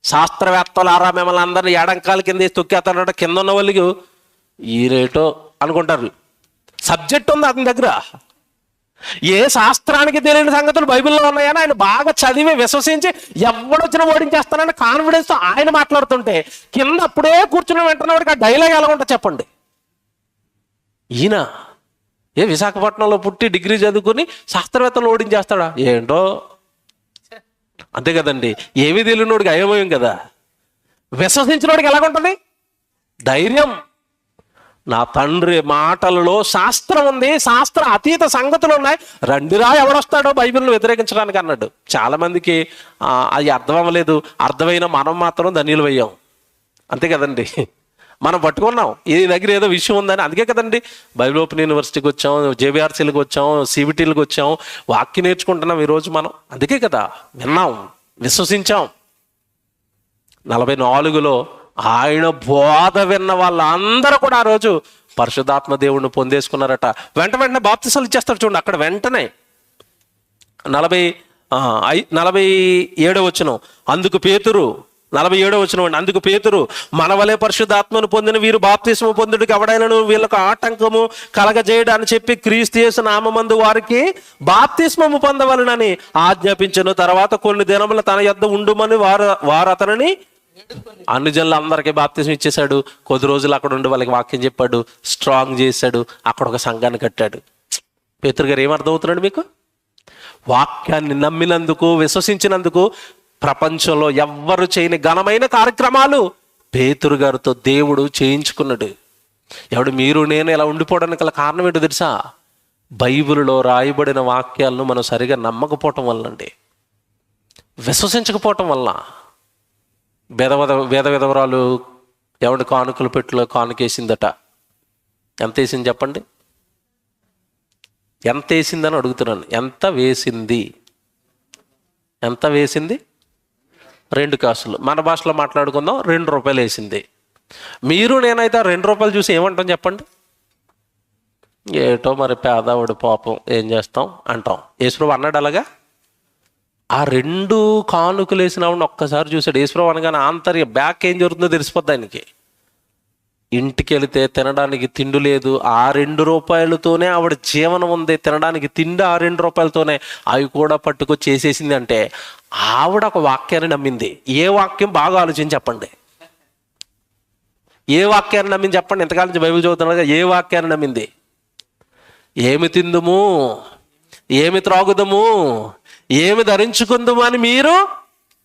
శాస్త్రవేత్తలారా మిమ్మల్ని అందరినీ ఏడంకాల కింద తొక్కేస్తారంటే కింద ఉన్న వాళ్ళకి ఈ రేటో అనుకుంటారు. సబ్జెక్ట్ ఉంది అతని దగ్గర. ఏ శాస్త్రానికి తెలియని సంగతులు బైబిల్లో ఉన్నాయని ఆయన బాగా చదివి విశ్వసించి ఎవడొచ్చినా ఓడించేస్తానని కాన్ఫిడెన్స్తో ఆయన మాట్లాడుతుంటే కింద అప్పుడే కూర్చుని వెంటనే వాడికి ఆ డైలాగ్ ఎలా ఉంటుంది చెప్పండి. ఈయన విశాఖపట్నంలో పుట్టి డిగ్రీ చదువుకుని శాస్త్రవేత్తలు ఓడించేస్తాడా ఏంటో? అంతే కదండి. ఏమీ తెలియనోడికి అయోమయం కదా. విశ్వసించినోడికి ఎలాగుంటుంది? ధైర్యం. నా తండ్రి మాటలలో శాస్త్రం ఉంది, శాస్త్ర అతీత సంగతులు ఉన్నాయి, రండిరా ఎవడొస్తాడో బైబిల్ను వ్యతిరేకించడానికి అన్నాడు. చాలా మందికి అది అర్థం అవ్వలేదు. అర్థమైన మనం మాత్రం ధన్యులు అయ్యాం. అంతే కదండి. మనం పట్టుకున్నాం ఈ దగ్గర ఏదో విషయం ఉందని. అందుకే కదండి బైబిల్ ఓపెన్ యూనివర్సిటీకి వచ్చాం, జేబీఆర్సీలకు వచ్చాం, సిబిటీలకు వచ్చాం, వాక్యం నేర్చుకుంటున్నాం ఈరోజు మనం. అందుకే కదా విన్నాం, విశ్వసించాం. 44లో ఆయన బోధ విన్న వాళ్ళందరూ కూడా ఆ రోజు పరిశుద్ధాత్మ దేవుడిని పొందేసుకున్నారట. వెంటనే బాప్తిసాలు ఇచ్చేస్తారు చూడండి అక్కడ వెంటనే. 47వ వచనం. అందుకు పేతురు 47వ వచనం అండి. అందుకు పేతురు, మనవలే పరిశుద్ధాత్మను పొందిన వీరు బాప్తిస్మ పొందుడికి ఎవడైనా వీళ్ళకు ఆటంకము కలగజేయడాన్ని చెప్పి క్రీస్తు యేసు నామమందు వారికి బాప్తిస్మము పొందవలనని ఆజ్ఞాపించను. తర్వాత కొన్ని దినముల తన యొద్ద ఉండుమని వారు అతనిని అన్ని జనులందరికీ బాప్తిస్మం ఇచ్చేశాడు. కొద్ది రోజులు అక్కడ ఉండి వాళ్ళకి వాక్యం చెప్పాడు, స్ట్రాంగ్ చేశాడు, అక్కడ ఒక సంఘాన్ని కట్టాడు. పేతురు గారు ఏమర్థమవుతున్నాడు మీకు? వాక్యాన్ని నమ్మినందుకు, విశ్వసించినందుకు ప్రపంచంలో ఎవ్వరు చేయని ఘనమైన కార్యక్రమాలు పేతురు గారితో దేవుడు చేయించుకున్నాడు. ఎవడు మీరు నేను ఇలా ఉండిపోవడానికి గల కారణం ఏంటో తెలుసా? బైబిల్లో రాయబడిన వాక్యాలను మనం సరిగా నమ్మకపోవటం వల్ల అండి, విశ్వసించకపోవటం వల్ల. వేద విధవరాలు ఎవడి కానుకలు పెట్టులో కానుకేసిందట. ఎంత వేసింది చెప్పండి? ఎంత వేసిందని అడుగుతున్నాను. ఎంత వేసింది? 2 కాసులు. మన భాషలో మాట్లాడుకుందాం, 2 రూపాయలు వేసింది. మీరు నేనైతే 2 రూపాయలు చూసి ఏమంటాం చెప్పండి? ఏటో మరి పేదవాడు పాపం ఏం చేస్తాం అంటాం. యేసుప్రభువు అన్నాడు అలాగా? ఆ 2 కానుకలు వేసినప్పుడు ఒక్కసారి చూశాడు. యేసుప్రభు అనగానే ఆంతర్య బ్యాక్ ఏం జరుగుతుందో తెలిసిపోద్ది ఆయనకి. ఇంటికి వెళితే తినడానికి తిండి లేదు. ఆ 2 రూపాయలతోనే ఆవిడ జీవనం ఉంది. తినడానికి తిండి ఆ 2 రూపాయలతోనే. అవి కూడా పట్టుకొచ్చి చేసేసింది. అంటే ఆవిడ ఒక వాక్యాన్ని నమ్మింది. ఏ వాక్యం? బాగా ఆలోచించి చెప్పండి. ఏ వాక్యాన్ని నమ్మింది చెప్పండి. ఎంతకాలం నుంచి బైబిల్ చదువుతున్నాగా ఏ వాక్యాన్ని నమ్మింది? ఏమి తిందుము, ఏమి త్రాగుదము, ఏమి ధరించుకుందుము అని మీరు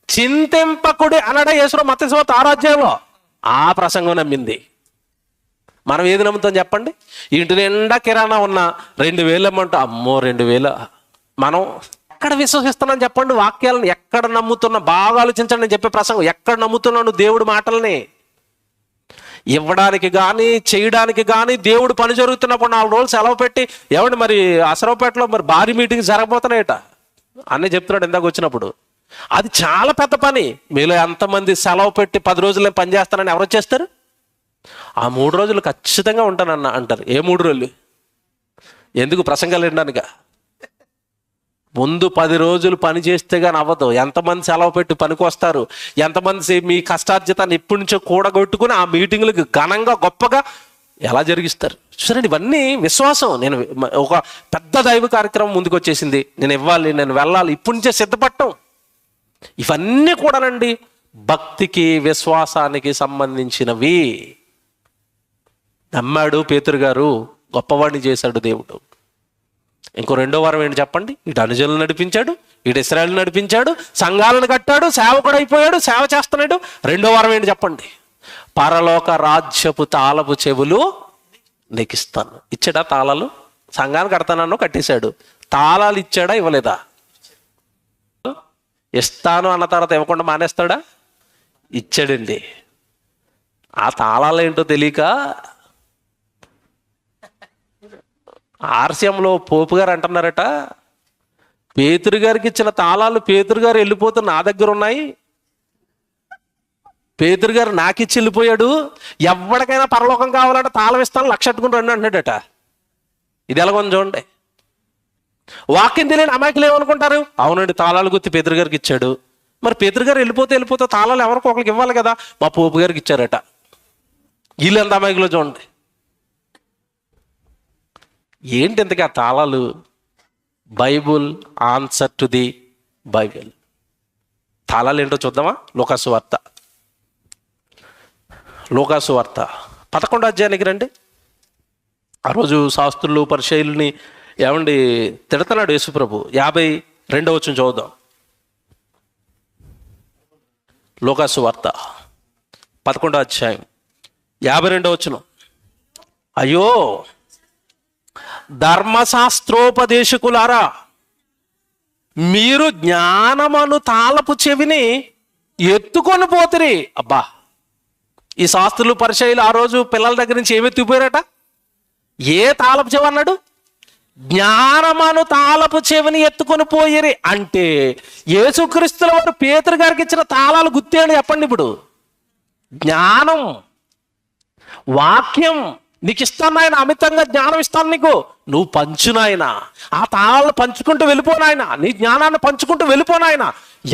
చింతింపకుడి అన్నాడా యేసుప్రభు మత్తయి సువార్త 6వ అధ్యాయంలో. ఆ ప్రసంగం నమ్మింది. మనం ఏది నమ్ముతాం చెప్పండి? ఇంటి నిండా కిరాణా ఉన్న 2000 అమ్మంటా, అమ్మో 2000. మనం ఎక్కడ విశ్వసిస్తున్నాం చెప్పండి? వాక్యాలను ఎక్కడ నమ్ముతున్నా? బాగా ఆలోచించండి. నేను చెప్పే ప్రసంగం ఎక్కడ నమ్ముతున్నాను? దేవుడి మాటల్ని ఇవ్వడానికి కానీ చేయడానికి కానీ దేవుడు పని జరుగుతున్నప్పుడు 4 రోజులు సెలవు పెట్టి, ఏమండి మరి అసరావుపేటలో మరి భారీ మీటింగ్ జరగబోతున్నాయట అన్నీ చెప్తున్నాడు ఇందాక వచ్చినప్పుడు. అది చాలా పెద్ద పని. మీలో ఎంతమంది సెలవు పెట్టి 10 రోజులు పని చేస్తానని ఎవరు చేస్తారు? ఆ 3 రోజులు ఖచ్చితంగా ఉంటానన్న అంటారు. ఏ 3 రోజులు? ఎందుకు? ప్రసంగాలు వినడానిక? ముందు 10 రోజులు పని చేస్తే కానీ అవ్వదు. ఎంతమంది సెలవు పెట్టి పనికి వస్తారు? ఎంతమంది మీ కష్టార్జితాన్ని ఎప్పటి నుంచో కూడగొట్టుకుని ఆ మీటింగులకు ఘనంగా గొప్పగా ఎలా జరిగిస్తారు? చూసారండి, ఇవన్నీ విశ్వాసం. నేను ఒక పెద్ద దైవ కార్యక్రమం ముందుకు వచ్చేసింది, నేను ఇవ్వాలి, నేను వెళ్ళాలి, ఇప్పటి నుంచే సిద్ధపడటం. ఇవన్నీ కూడానండి భక్తికి విశ్వాసానికి సంబంధించినవి. నమ్మాడు పేతురు గారు, గొప్పవాడిని చేశాడు దేవుడు. ఇంకో 2వ వారం ఏంటి చెప్పండి? ఇటు అనుజులను నడిపించాడు, ఇటు ఇశ్రాయేలును నడిపించాడు, సంఘాలను కట్టాడు, సేవకుడు అయిపోయాడు, సేవ చేస్తున్నాడు. 2వ వారం ఏంటి చెప్పండి? పరలోక రాజ్యపు తాళపు చెవులు నీకు ఇస్తాను. ఇచ్చాడా తాళాలు? సంఘాన్ని కడతానన్నో కట్టేశాడు. తాళాలు ఇచ్చాడా? ఇవ్వలేదా? ఇస్తాను అన్న తర్వాత ఇవ్వకుండా మానేస్తాడా? ఇచ్చాడండి. ఆ తాళాలు ఏంటో తెలియక ఆర్సీఎంలో పోపు గారు అంటున్నారట, పేతురు గారికి ఇచ్చిన తాళాలు పేతురు గారు వెళ్ళిపోతే నా దగ్గర ఉన్నాయి, పేతురు గారు నాకు ఇచ్చి వెళ్ళిపోయాడు, ఎవరికైనా పరలోకం కావాలంటే తాళం ఇస్తాను, 1,00,000 కట్టుకుని రండి అంటున్నాడట. ఇది ఎలాగొంది చూడండి. వాక్యం తెలియని అమాయకులు ఏమనుకుంటారు? అవునండి, తాళాలు గుర్తి పేతురు గారికి ఇచ్చాడు. మరి పేతురు గారు వెళ్ళిపోతే తాళాలు ఎవరికి ఒకరికి ఇవ్వాలి కదా, మా పోపు గారికి ఇచ్చారట. వీళ్ళు ఎంత అమాయకులు చూడండి. ఏంటి ఇంతకీ ఆ తాళాలు? Bible answer to the Bible. తాళాలు ఏంటో చూద్దామా? లూకాసు వార్త 11వ అధ్యాయానికి రండి. ఆ రోజు శాస్త్రులు పరిచయుల్ని ఏమండి తిడతన్నాడు యేసుప్రభు. 52వ వచనం చూద్దాం. లూకాసు వార్త 11వ అధ్యాయం 52వ వచనం. అయ్యో ధర్మశాస్త్రోపదేశకులారా, మీరు జ్ఞానమను తాళపు చెవిని ఎత్తుకొని పోతిరి. అబ్బా, ఈ శాస్త్రులు పరిచయులు ఆ రోజు పిల్లల దగ్గర నుంచి ఏమెత్తిపోయారట? ఏ తాళపు చెవి అన్నాడు? జ్ఞానమను తాళపు చెవిని ఎత్తుకొని పోయిరి. అంటే యేసుక్రీస్తుల వారు పేతురు గారికి ఇచ్చిన తాళాలు గుర్తేయండి చెప్పండి. ఇప్పుడు జ్ఞానం, వాక్యం నీకు ఇస్తాను నాయన, అమితంగా జ్ఞానం ఇస్తాను నీకు, నువ్వు పంచు నాయన, ఆ తాళాలను పంచుకుంటూ వెళ్ళిపోనాయన, నీ జ్ఞానాన్ని పంచుకుంటూ వెళ్ళిపోనాయన.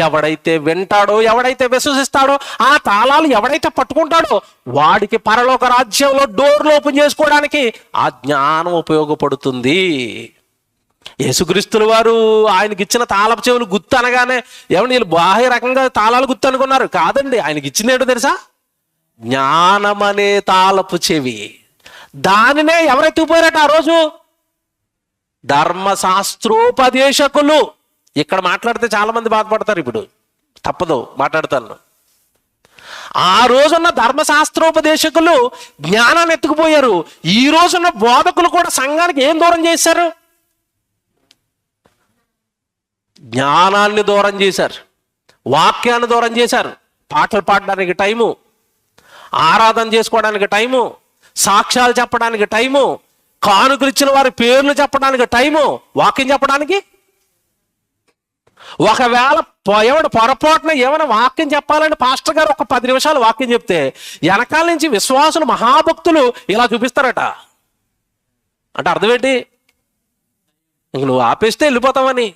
ఎవడైతే వింటాడో, ఎవడైతే విశ్వసిస్తాడో, ఆ తాళాలు ఎవడైతే పట్టుకుంటాడో వాడికి పరలోక రాజ్యంలో డోర్లు ఓపెన్ చేసుకోవడానికి ఆ జ్ఞానం ఉపయోగపడుతుంది. యేసుక్రీస్తుల వారు ఆయనకి ఇచ్చిన తాళపు చెవులు గుర్తు అనగానే ఏమన్నా వీళ్ళు బాహ్య రకంగా తాళాలు గుర్తు అనుకున్నారు? కాదండి, ఆయనకి ఇచ్చింది ఏంటో తెలుసా? జ్ఞానమనే తాళపు చెవి. దానినే ఎవరెత్తుకుపోయారట ఆ రోజు? ధర్మశాస్త్రోపదేశకులు. ఇక్కడ మాట్లాడితే చాలా మంది బాధపడతారు. ఇప్పుడు తప్పదు, మాట్లాడతాను. ఆ రోజున్న ధర్మశాస్త్రోపదేశకులు జ్ఞానాన్ని ఎత్తుకుపోయారు. ఈ రోజున్న బోధకులు కూడా సంఘానికి ఏం దూరం చేశారు? జ్ఞానాన్ని దూరం చేశారు, వాక్యాన్ని దూరం చేశారు. పాటలు పాడడానికి టైము, ఆరాధన చేసుకోవడానికి టైము, సాక్ష్యాలు చెప్పడానికి టైము, కానుకలు ఇచ్చిన వారి పేర్లు చెప్పడానికి టైము, వాక్యం చెప్పడానికి. ఒకవేళ ఎవడు పొరపాటున ఏమైనా వాక్యం చెప్పాలంటే పాస్టర్ గారు ఒక 10 నిమిషాలు వాక్యం చెప్తే వెనకాల నుంచి విశ్వాసులు మహాభక్తులు ఇలా చూపిస్తారట. అంటే అర్థం ఏంటి? ఇంక నువ్వు ఆపేస్తే వెళ్ళిపోతావని.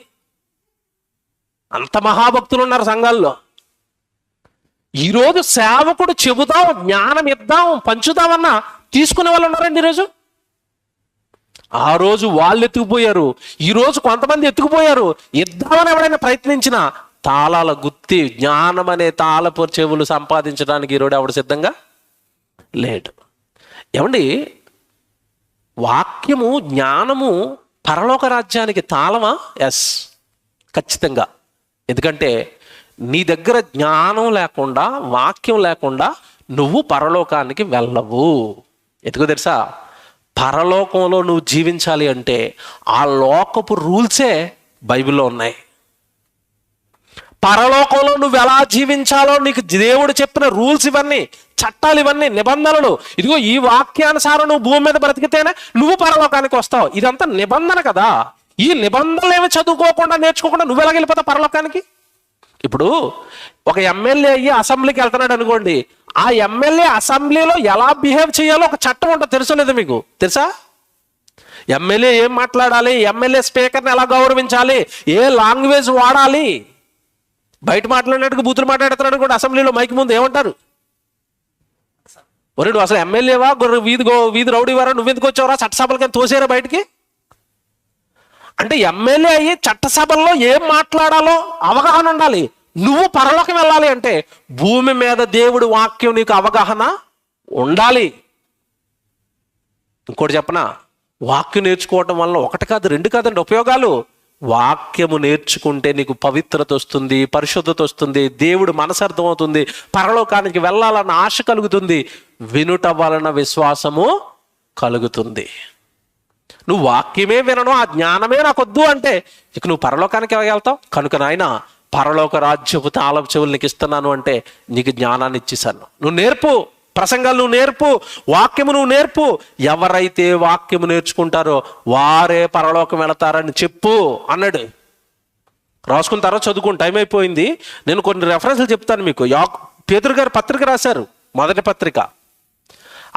అంత మహాభక్తులు ఉన్నారు సంఘాల్లో. ఈరోజు సేవకుడు చెబుదాం, జ్ఞానం ఇద్దాం, పంచుదామన్నా తీసుకునే వాళ్ళు ఉన్నారండి ఈరోజు. ఆ రోజు వాళ్ళు ఎత్తుకుపోయారు, ఈరోజు కొంతమంది ఎత్తుకుపోయారు. ఇద్దామని ఎవడైనా ప్రయత్నించినా తాళాల గుత్తి, జ్ఞానం అనే తాళపు చెవులు సంపాదించడానికి ఈరోజు ఎవడు సిద్ధంగా లేడు. ఏమండి, వాక్యము, జ్ఞానము పరలోక రాజ్యానికి తాళమా? ఎస్, ఖచ్చితంగా. ఎందుకంటే నీ దగ్గర జ్ఞానం లేకుండా, వాక్యం లేకుండా నువ్వు పరలోకానికి వెళ్ళవు. ఎందుకో తెలుసా? పరలోకంలో నువ్వు జీవించాలి అంటే ఆ లోకపు రూల్సే బైబిల్లో ఉన్నాయి. పరలోకంలో నువ్వు ఎలా జీవించాలో నీకు దేవుడు చెప్పిన రూల్స్ ఇవన్నీ, చట్టాలు ఇవన్నీ, నిబంధనలు. ఇదిగో ఈ వాక్యానుసారం నువ్వు భూమి మీద బ్రతికితేనే నువ్వు పరలోకానికి వస్తావు. ఇదంతా నిబంధన కదా. ఈ నిబంధనలు ఏమి చదువుకోకుండా, నేర్చుకోకుండా నువ్వు ఎలా వెళ్ళిపోతావు పరలోకానికి? ఇప్పుడు ఒక ఎమ్మెల్యే అయ్యి అసెంబ్లీకి వెళ్తున్నాడు అనుకోండి, ఆ ఎమ్మెల్యే అసెంబ్లీలో ఎలా బిహేవ్ చేయాలో ఒక చట్టం ఉంటుంది. తెలుసో లేదా మీకు? తెలుసా? ఎమ్మెల్యే ఏం మాట్లాడాలి, ఎమ్మెల్యే స్పీకర్ని ఎలా గౌరవించాలి, ఏ లాంగ్వేజ్ వాడాలి. బయట మాట్లాడినట్టుగా బూతులు మాట్లాడుతున్నాడు అనుకోండి, అసెంబ్లీలో మైక్ ముందు ఏమంటారు? ఒరే నువ్వు అసలు ఎమ్మెల్యేవా, వీధి రౌడీవారా, నువ్వెందుకు వచ్చావరా, చట్టసభలకి తోసేరా బయటికి? అంటే ఎమ్మెల్యే అయ్యి చట్టసభల్లో ఏం మాట్లాడాలో అవగాహన ఉండాలి. నువ్వు పరలోకం వెళ్ళాలి అంటే భూమి మీద దేవుడి వాక్యం నీకు అవగాహన ఉండాలి. ఇంకోటి చెప్పనా? వాక్యం నేర్చుకోవటం వల్ల ఒకటి కాదు, రెండు కాదండి ఉపయోగాలు. వాక్యము నేర్చుకుంటే నీకు పవిత్రత వస్తుంది, పరిశుద్ధత వస్తుంది, దేవుడు మనసర్థం అవుతుంది, పరలోకానికి వెళ్ళాలన్న ఆశ కలుగుతుంది, వినుట వలన విశ్వాసము కలుగుతుంది. నువ్వు వాక్యమే వినను, ఆ జ్ఞానమే నాకు వద్దు అంటే ఇక నువ్వు పరలోకానికి వెళ్తావు. కనుక నాయన, పరలోక రాజ్యపు తాళపు చెవులు నీకు ఇస్తున్నాను అంటే నీకు జ్ఞానాన్ని ఇచ్చేసాను. నువ్వు నేర్పు, ప్రసంగాలు నువ్వు నేర్పు, వాక్యము నువ్వు నేర్పు. ఎవరైతే వాక్యము నేర్చుకుంటారో వారే పరలోకం వెళతారని చెప్పు అన్నాడు. రాసుకుంటారో చదువుకుని టైం అయిపోయింది. నేను కొన్ని రెఫరెన్స్లు చెప్తాను మీకు. పేతురు గారు పత్రిక రాశారు, మొదటి పత్రిక.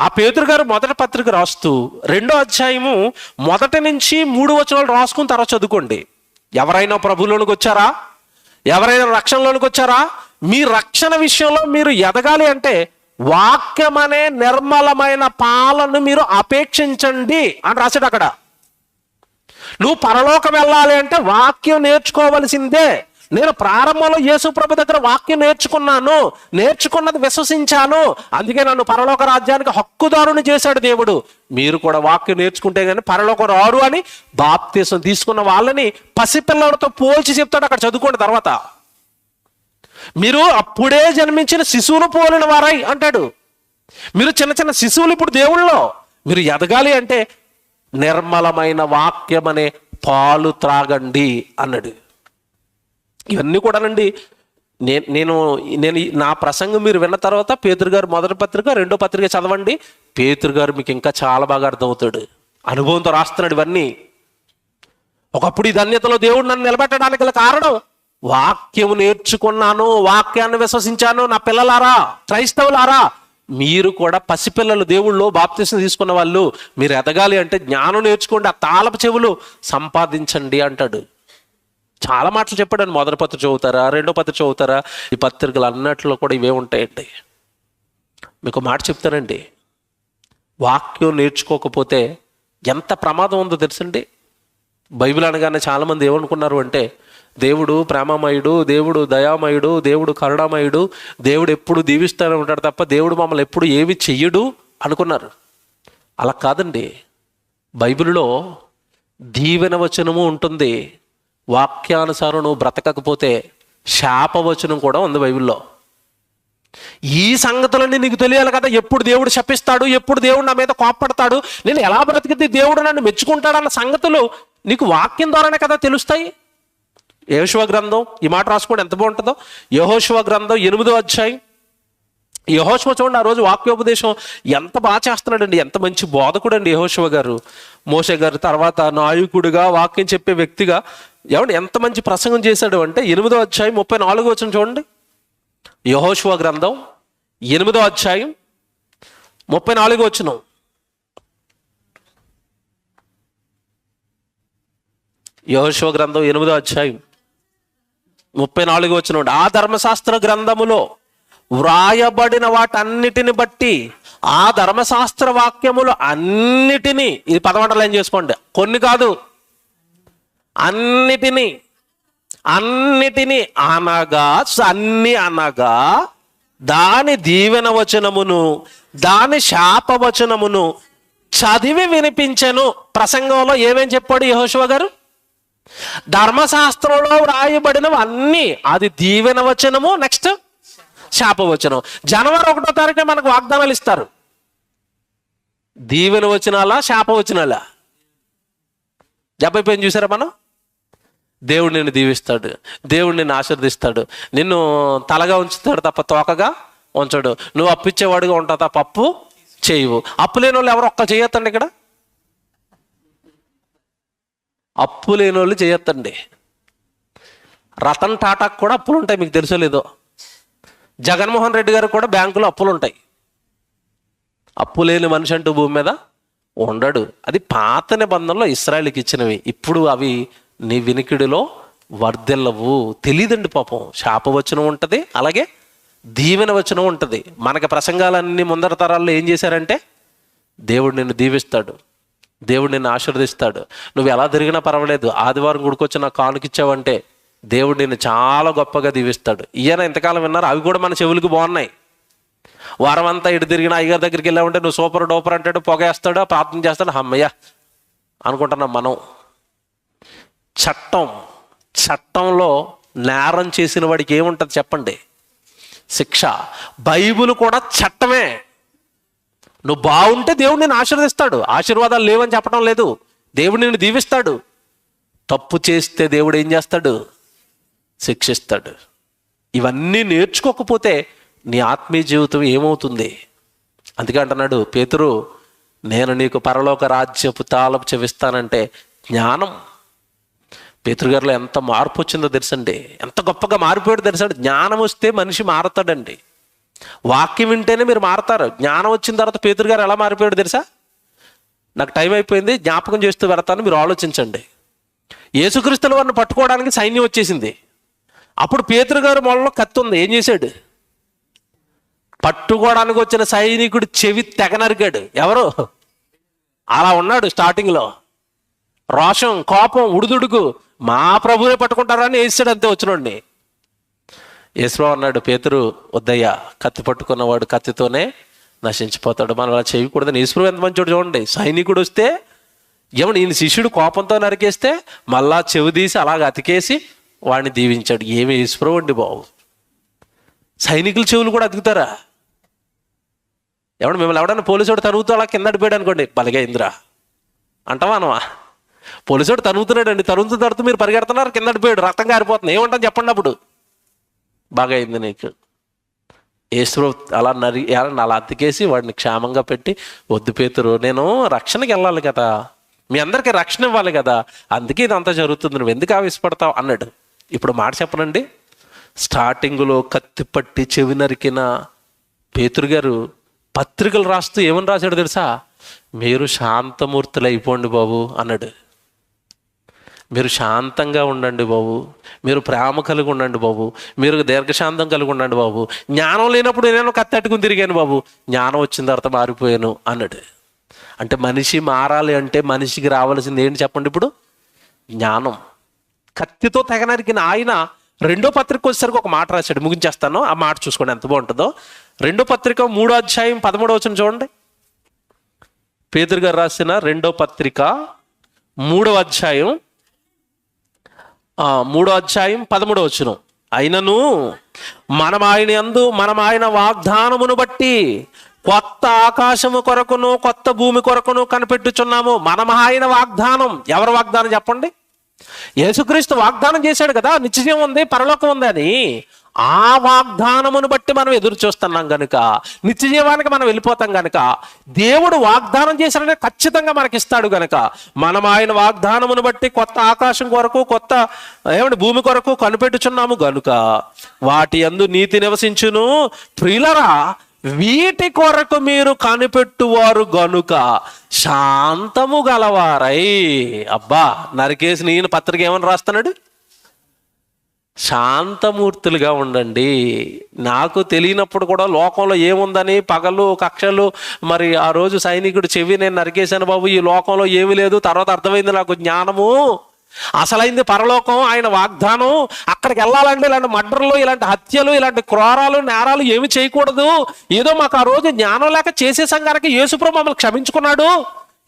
ఆ పేతురు గారు మొదటి పత్రిక రాస్తూ 2వ అధ్యాయము 1 నుంచి 3 వచనాలు రాసుకున్న తర్వాత చదువుకోండి. ఎవరైనా ప్రభువులోనికి వచ్చారా, ఎవరైనా రక్షణలోనికి వచ్చారా, మీ రక్షణ విషయంలో మీరు ఎదగాలి అంటే వాక్యం అనే నిర్మలమైన పాలను మీరు అపేక్షించండి అని రాశాడు అక్కడ. నువ్వు పరలోకం వెళ్ళాలి అంటే వాక్యం నేర్చుకోవలసిందే. నేను ప్రారంభంలో యేసు ప్రభు దగ్గర వాక్యం నేర్చుకున్నాను, నేర్చుకున్నది విశ్వసించాను, అందుకే నన్ను పరలోక రాజ్యానికి హక్కుదారుని చేశాడు దేవుడు. మీరు కూడా వాక్యం నేర్చుకుంటే కానీ పరలోకం రారు అని బాప్తీసం తీసుకున్న వాళ్ళని పసిపిల్లలతో పోల్చి చెప్తాడు అక్కడ. చదువుకోండి తర్వాత. మీరు అప్పుడే జన్మించిన శిశువును పోలిన వారై అంటాడు. మీరు చిన్న చిన్న శిశువులు ఇప్పుడు దేవుళ్ళలో. మీరు ఎదగాలి అంటే నిర్మలమైన వాక్యం అనే పాలు త్రాగండి అన్నాడు. ఇవన్నీ కూడానండి నేను నా ప్రసంగం మీరు విన్న తర్వాత పేతురు గారు మొదటి పత్రిక, 2వ పత్రిక చదవండి. పేతురు గారు మీకు ఇంకా చాలా బాగా అర్థమవుతాడు. అనుభవంతో రాస్తున్నాడు ఇవన్నీ. ఒకప్పుడు ఈ ధన్యతలో దేవుడు నన్ను నిలబెట్టడానికి గల కారణం వాక్యము నేర్చుకున్నాను, వాక్యాన్ని విశ్వసించాను. నా పిల్లలారా, క్రైస్తవులారా, మీరు కూడా పసిపిల్లలు, దేవుళ్ళు బాప్తీసం తీసుకున్న వాళ్ళు, మీరు ఎదగాలి అంటే జ్ఞానం నేర్చుకోండి, ఆ తాళపు చెవులు సంపాదించండి అంటాడు. చాలా మాటలు చెప్పాడు. మొదటి పత్రిక చదువుతారా, 2వ పత్రిక చదువుతారా, ఈ పత్రికలు అన్నట్లో కూడా ఇవే ఉంటాయండి. మీకు మాట చెప్తానండి, వాక్యం నేర్చుకోకపోతే ఎంత ప్రమాదం ఉందో తెలుసండి. బైబిల్ అనగానే చాలామంది ఏమనుకున్నారు అంటే దేవుడు ప్రేమమయుడు, దేవుడు దయామయుడు, దేవుడు కరుణామయుడు, దేవుడు ఎప్పుడు దీవిస్తూనే ఉంటాడు తప్ప దేవుడు మమ్మల్ని ఎప్పుడు ఏమి చెయ్యడు అనుకున్నారు. అలా కాదండి. బైబిల్లో దీవెన వచనము ఉంటుంది. వాక్యానుసారం నువ్వు బ్రతకకపోతే శాపవచనం కూడా ఉంది బైబిల్లో. ఈ సంగతులన్నీ నీకు తెలియాలి కదా. ఎప్పుడు దేవుడు శపిస్తాడు, ఎప్పుడు దేవుడు నా మీద కోప్పడతాడు, నేను ఎలా బ్రతికితే దేవుడు నన్ను మెచ్చుకుంటాడన్న సంగతులు నీకు వాక్యం ద్వారానే కదా తెలుస్తాయి. యెహోషువ గ్రంథం, ఈ మాట రాసుకోండి ఎంత బాగుంటుందో. యెహోషువ గ్రంథం 8వ అధ్యాయం. యెహోషువ చూడండి, ఆ రోజు వాక్యోపదేశం ఎంత బాగా చేస్తున్నాడండి, ఎంత మంచి బోధకుడు అండి యెహోషువ గారు. మోషే గారు తర్వాత నాయకుడిగా, వాక్యం చెప్పే వ్యక్తిగా ఏమంటే ఎంత మంచి ప్రసంగం చేశాడు అంటే 8వ అధ్యాయం 34వ వచనం చూడండి. యెహోషువ గ్రంథం 8వ అధ్యాయం 34వ వచనం. యెహోషువ గ్రంథం 8వ అధ్యాయం 34 వచనం, ఆ ధర్మశాస్త్ర గ్రంథములో వ్రాయబడిన వాటన్నిటిని బట్టి, ఆ ధర్మశాస్త్ర వాక్యములు అన్నిటినీ, ఇది పదమంటలు ఏం చేసుకోండి, కొన్ని కాదు అన్నిటినీ అనగా అనగా దాని దీవెన వచనమును దాని శాపవచనమును చదివి వినిపించెను. ప్రసంగంలో ఏమేం చెప్పాడు యెహోషువ గారు? ధర్మశాస్త్రంలో వ్రాయబడినవి అన్నీ, అది దీవెన వచనము, నెక్స్ట్ శాపవచనం. జనవరి 1వ తారీఖున మనకు వాగ్దానాలు ఇస్తారు. దీవెన వచనాలా శాపవచనాలా? జబ్బైపోయింది చూసారా మనం? దేవుడు నిన్ను దీవిస్తాడు, దేవుడు నిన్ను ఆశీర్దిస్తాడు, నిన్ను తలగా ఉంచుతాడు తప్ప తోకగా ఉంచడు. నువ్వు అప్పిచ్చేవాడుగా ఉంటావు తప్ప అప్పు చేయవు. అప్పు లేని వాళ్ళు ఎవరు ఒక్క చేయొద్దండి. ఇక్కడ అప్పు లేని వాళ్ళు చేయొద్దండి. రతన్ టాటాకు కూడా అప్పులు ఉంటాయి, మీకు తెలుసో లేదో. జగన్మోహన్ రెడ్డి గారు కూడా బ్యాంకులో అప్పులు ఉంటాయి. అప్పు లేని మనిషి అంటూ భూమి మీద ఉండడు. అది పాత నిబంధనలో ఇశ్రాయేలుకి ఇచ్చినవి. ఇప్పుడు అవి నీ వినికిడిలో వర్ధిల్లవు. తెలియదండి పాపం. శాపవచనం ఉంటుంది, అలాగే దీవెన వచనం ఉంటుంది. మనకి ప్రసంగాలన్నీ ముందర తరాల్లో ఏం చేశారంటే, దేవుడు నిన్ను దీవిస్తాడు, దేవుడు నిన్ను ఆశీర్దిస్తాడు, నువ్వు ఎలా తిరిగినా పర్వాలేదు, ఆదివారం గుడికొచ్చి నాకు కానుకిచ్చావంటే దేవుడు నిన్ను చాలా గొప్పగా దీవిస్తాడు. ఈయన ఇంతకాలం విన్నారు, అవి కూడా మన చెవులకు బాగున్నాయి. వారం అంతా ఇటు తిరిగిన అయ్యగారి దగ్గరికి వెళ్ళామంటే నువ్వు సూపర్ డూపర్ అంటాడు, పొగేస్తాడు, ప్రార్థన చేస్తాడు, అమ్మయ్య అనుకుంటున్నాం మనం. చట్టంలో నేరం చేసిన వాడికి ఏముంటుంది చెప్పండి? శిక్ష. బైబిల్ కూడా చట్టమే. నువ్వు బాగుంటే దేవుడు నిన్ను ఆశీర్వదిస్తాడు. ఆశీర్వాదాలు లేవని చెప్పడం లేదు, దేవుడు నిన్ను దీవిస్తాడు. తప్పు చేస్తే దేవుడు ఏం చేస్తాడు? శిక్షిస్తాడు. ఇవన్నీ నేర్చుకోకపోతే నీ ఆత్మీయ జీవితం ఏమవుతుంది? అందుకే అంటున్నాడు పేతురు, నేను నీకు పరలోక రాజ్యపు తాళపు చెవిస్తానంటే జ్ఞానం. పేతురు గారిలో ఎంత మార్పు వచ్చిందో తెలుసండి, ఎంత గొప్పగా మారిపోయాడో తెలుసండి. జ్ఞానం వస్తే మనిషి మారుతాడండి. వాక్యం వింటేనే మీరు మారతారు. జ్ఞానం వచ్చిన తర్వాత పేతురు గారు ఎలా మారిపోయాడు తెలుసా? నాకు టైం అయిపోయింది, జ్ఞాపకం చేస్తూ వెళతాను, మీరు ఆలోచించండి. యేసుక్రీస్తుల వారిని పట్టుకోవడానికి సైన్యం వచ్చేసింది. అప్పుడు పేతురు గారు మొలలో కత్తి ఉంది. ఏం చేశాడు? పట్టుకోవడానికి వచ్చిన సైనికుడు చెవి తెగ నరికాడు. ఎవరు? అలా ఉన్నాడు స్టార్టింగ్లో. రోషం, కోపం, ఉడుదుడుకు, మా ప్రభువునే పట్టుకుంటారని వేసాడు, అంతే వచ్చినోడిని. యేసు అన్నాడు, పేతురు వద్దయ్యా, కత్తి పట్టుకున్నవాడు కత్తితోనే నశించిపోతాడు, మనం అలా చేయకూడదని. యేసు ఎంత మంచోడు చూడండి. సైనికుడు వస్తే ఏమన్నా ఈయన శిష్యుడు కోపంతో నరికేస్తే మళ్ళా చెవి తీసి అలాగ అతికేసి వాడిని దీవించాడు. ఏమి యేసు అండి బాబు! సైనికుల చెవులు కూడా అతుకుతారా? మిమ్మల్ని ఎవడన్నా పోలీసుడు తరుగుతూ అలా కింద అడిపోయాడు అనుకోండి, బలిగా ఇంద్రా అంటావా అనవా? పోలీసుడు తరుగుతున్నాడు అండి, తరుగుతూ మీరు పరిగెడుతున్నారు, కింద అడిపోయాడు, రక్తం కారిపోతుంది, ఏమంటాం చెప్పండి? అప్పుడు బాగా అయింది నీకు. యేసు అలా అతికేసి వాడిని క్షేమంగా పెట్టి, వద్దు పేతురు, నేను రక్షణకి వెళ్ళాలి కదా, మీ అందరికీ రక్షణ ఇవ్వాలి కదా, అందుకే ఇదంతా జరుగుతుంది, నువ్వు ఎందుకు ఆవేశపడతావు అన్నాడు. ఇప్పుడు మాట చెప్పనండి, స్టార్టింగ్లో కత్తి పట్టి చెవి నరికిన పేతురు గారు పత్రికలు రాస్తూ ఏమని రాశాడు తెలుసా? మీరు శాంతమూర్తులు అయిపోండి బాబు అన్నాడు. మీరు శాంతంగా ఉండండి బాబు, మీరు ప్రేమ కలిగి ఉండండి బాబు, మీరు దీర్ఘశాంతం కలిగి ఉండండి బాబు. జ్ఞానం లేనప్పుడు నేను కత్తెట్టుకుని తిరిగాను బాబు, జ్ఞానం వచ్చిన తర్వాత మారిపోయాను అన్నాడు. అంటే మనిషి మారాలి అంటే మనిషికి రావాల్సింది ఏంటి చెప్పండి? ఇప్పుడు జ్ఞానం. కత్తితో తెగనరికిన ఆయన 2వ పత్రిక వచ్చేసరికి ఒక మాట రాశాడు, ముగించేస్తాను, ఆ మాట చూసుకోండి ఎంత బాగుంటుందో. 2వ పత్రిక 3వ అధ్యాయం 13వ వచనం చూడండి. పేతురు గారు రాసిన 2వ పత్రిక 3వ అధ్యాయం 13వ వచనం. అయినను మనం ఆయన వాగ్దానమును బట్టి కొత్త ఆకాశము కొరకును కొత్త భూమి కొరకును కనిపెట్టుచున్నాము. మనం ఆయన వాగ్దానం. ఎవరు వాగ్దానం చెప్పండి? యేసుక్రీస్తు వాగ్దానం చేశాడు కదా, నిత్యజీవం ఉంది, పరలోకం ఉంది అని. ఆ వాగ్దానమును బట్టి మనం ఎదురు చూస్తున్నాం కనుక, నిత్యజీవానికి మనం వెళ్ళిపోతాం కనుక, దేవుడు వాగ్దానం చేశాడనే ఖచ్చితంగా మనకిస్తాడు కనుక, మనం ఆయన వాగ్దానమును బట్టి కొత్త ఆకాశం కొరకు కొత్త భూమి కొరకు కనిపెట్టుచున్నాము గనుక వాటి యందు నీతి నివసించును. ప్రియులరా, వీటి కొరకు మీరు కనిపెట్టువారు గనుక శాంతము గలవారై. అబ్బా, నరికేసి నేను పత్రిక ఏమని రాస్తున్నాడు? శాంతమూర్తులుగా ఉండండి. నాకు తెలియనప్పుడు కూడా లోకంలో ఏముందని పగలు కక్షలు, మరి ఆ రోజు సైనికుడు చెవి నేను నరికేశాను బాబు, ఈ లోకంలో ఏమీ లేదు, తర్వాత అర్థమైంది నాకు జ్ఞానము, అసలైంది పరలోకం, ఆయన వాగ్దానం, అక్కడికి వెళ్ళాలంటే ఇలాంటి మర్డర్లు, ఇలాంటి హత్యలు, ఇలాంటి క్రూరాలు నేరాలు ఏమి చేయకూడదు, ఏదో మాకు ఆ రోజు జ్ఞానం లేక చేసేసాం కనుక యేసుప్రభు మమ్మల్ని క్షమించుకున్నాడు.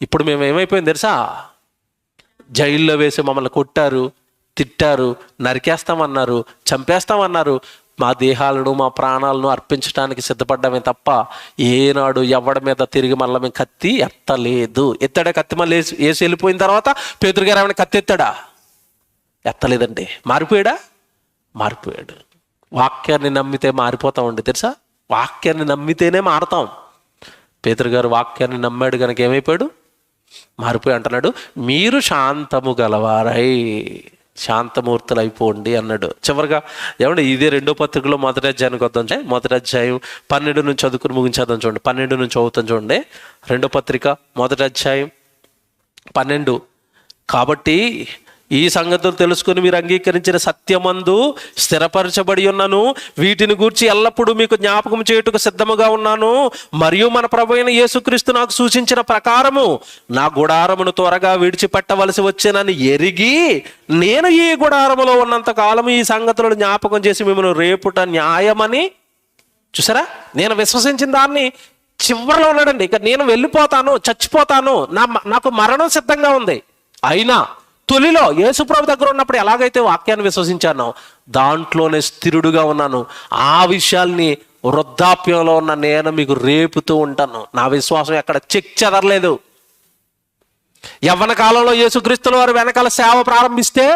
ఇప్పుడు మేము ఏమైపోయింది తెలుసా? జైల్లో వేసి మమ్మల్ని కొట్టారు, తిట్టారు, నరికేస్తామన్నారు, చంపేస్తామన్నారు. మా దేహాలను మా ప్రాణాలను అర్పించడానికి సిద్ధపడ్డామే తప్ప ఏనాడు ఎవడి మీద తిరిగి మళ్ళీ మేము కత్తి ఎత్తలేదు. ఎత్తాడా కత్తి? మళ్ళీ వేసి వెళ్ళిపోయిన తర్వాత పేతురు గారు ఏమైనా కత్తి ఎత్తాడా? ఎత్తలేదండి. మారిపోయాడా? మారిపోయాడు. వాక్యాన్ని నమ్మితే మారిపోతామండి తెలుసా? వాక్యాన్ని నమ్మితేనే మారతాం. పేతురు గారు వాక్యాన్ని నమ్మాడు కనుక ఏమైపోయాడు? మారిపోయి అంటున్నాడు, మీరు శాంతము గలవారై శాంతమూర్తులు అయిపోండి అన్నాడు. చివరిగా ఏమంటే ఇదే 2వ పత్రికలో మొదటి అధ్యాయానికి వద్దాం. మొదటి అధ్యాయం 12 నుంచి చదువుకుని ముగించేద్దాం. చూడండి, 12 నుంచి చదువుతాం చూడండి. 2వ పత్రిక మొదటి అధ్యాయం 12. కాబట్టి ఈ సంగతులు తెలుసుకుని మీరు అంగీకరించిన సత్యమందు స్థిరపరచబడి ఉన్నాను, వీటిని గూర్చి ఎల్లప్పుడూ మీకు జ్ఞాపకం చేయుటకు సిద్ధముగా ఉన్నాను. మరియు మన ప్రభు అయిన యేసుక్రీస్తు నాకు సూచించిన ప్రకారము నా గుడారమును త్వరగా విడిచిపెట్టవలసి వచ్చేనని ఎరిగి నేను ఈ గుడారములో ఉన్నంత కాలము ఈ సంగతులను జ్ఞాపకం చేసి మిమ్మల్ని రేపుట న్యాయమని. చూసారా, నేను విశ్వసించిన దాన్ని చివరిలో ఉన్నాడండి. ఇక నేను వెళ్ళిపోతాను, చచ్చిపోతాను, నాకు మరణం సిద్ధంగా ఉంది. అయినా తొలిలో యేసుప్రభు దగ్గర ఉన్నప్పుడు ఎలాగైతే వాక్యాన్ని విశ్వసించానో దాంట్లోనే స్థిరుడుగా ఉన్నాను. ఆ విషయాల్ని వృద్ధాప్యంలో ఉన్న నేను మీకు రేపుతూ ఉంటాను. నా విశ్వాసం ఎక్కడ చెదరలేదు. యవ్వన కాలంలో యేసుక్రీస్తుల వారు వెనకాల సేవ ప్రారంభిస్తే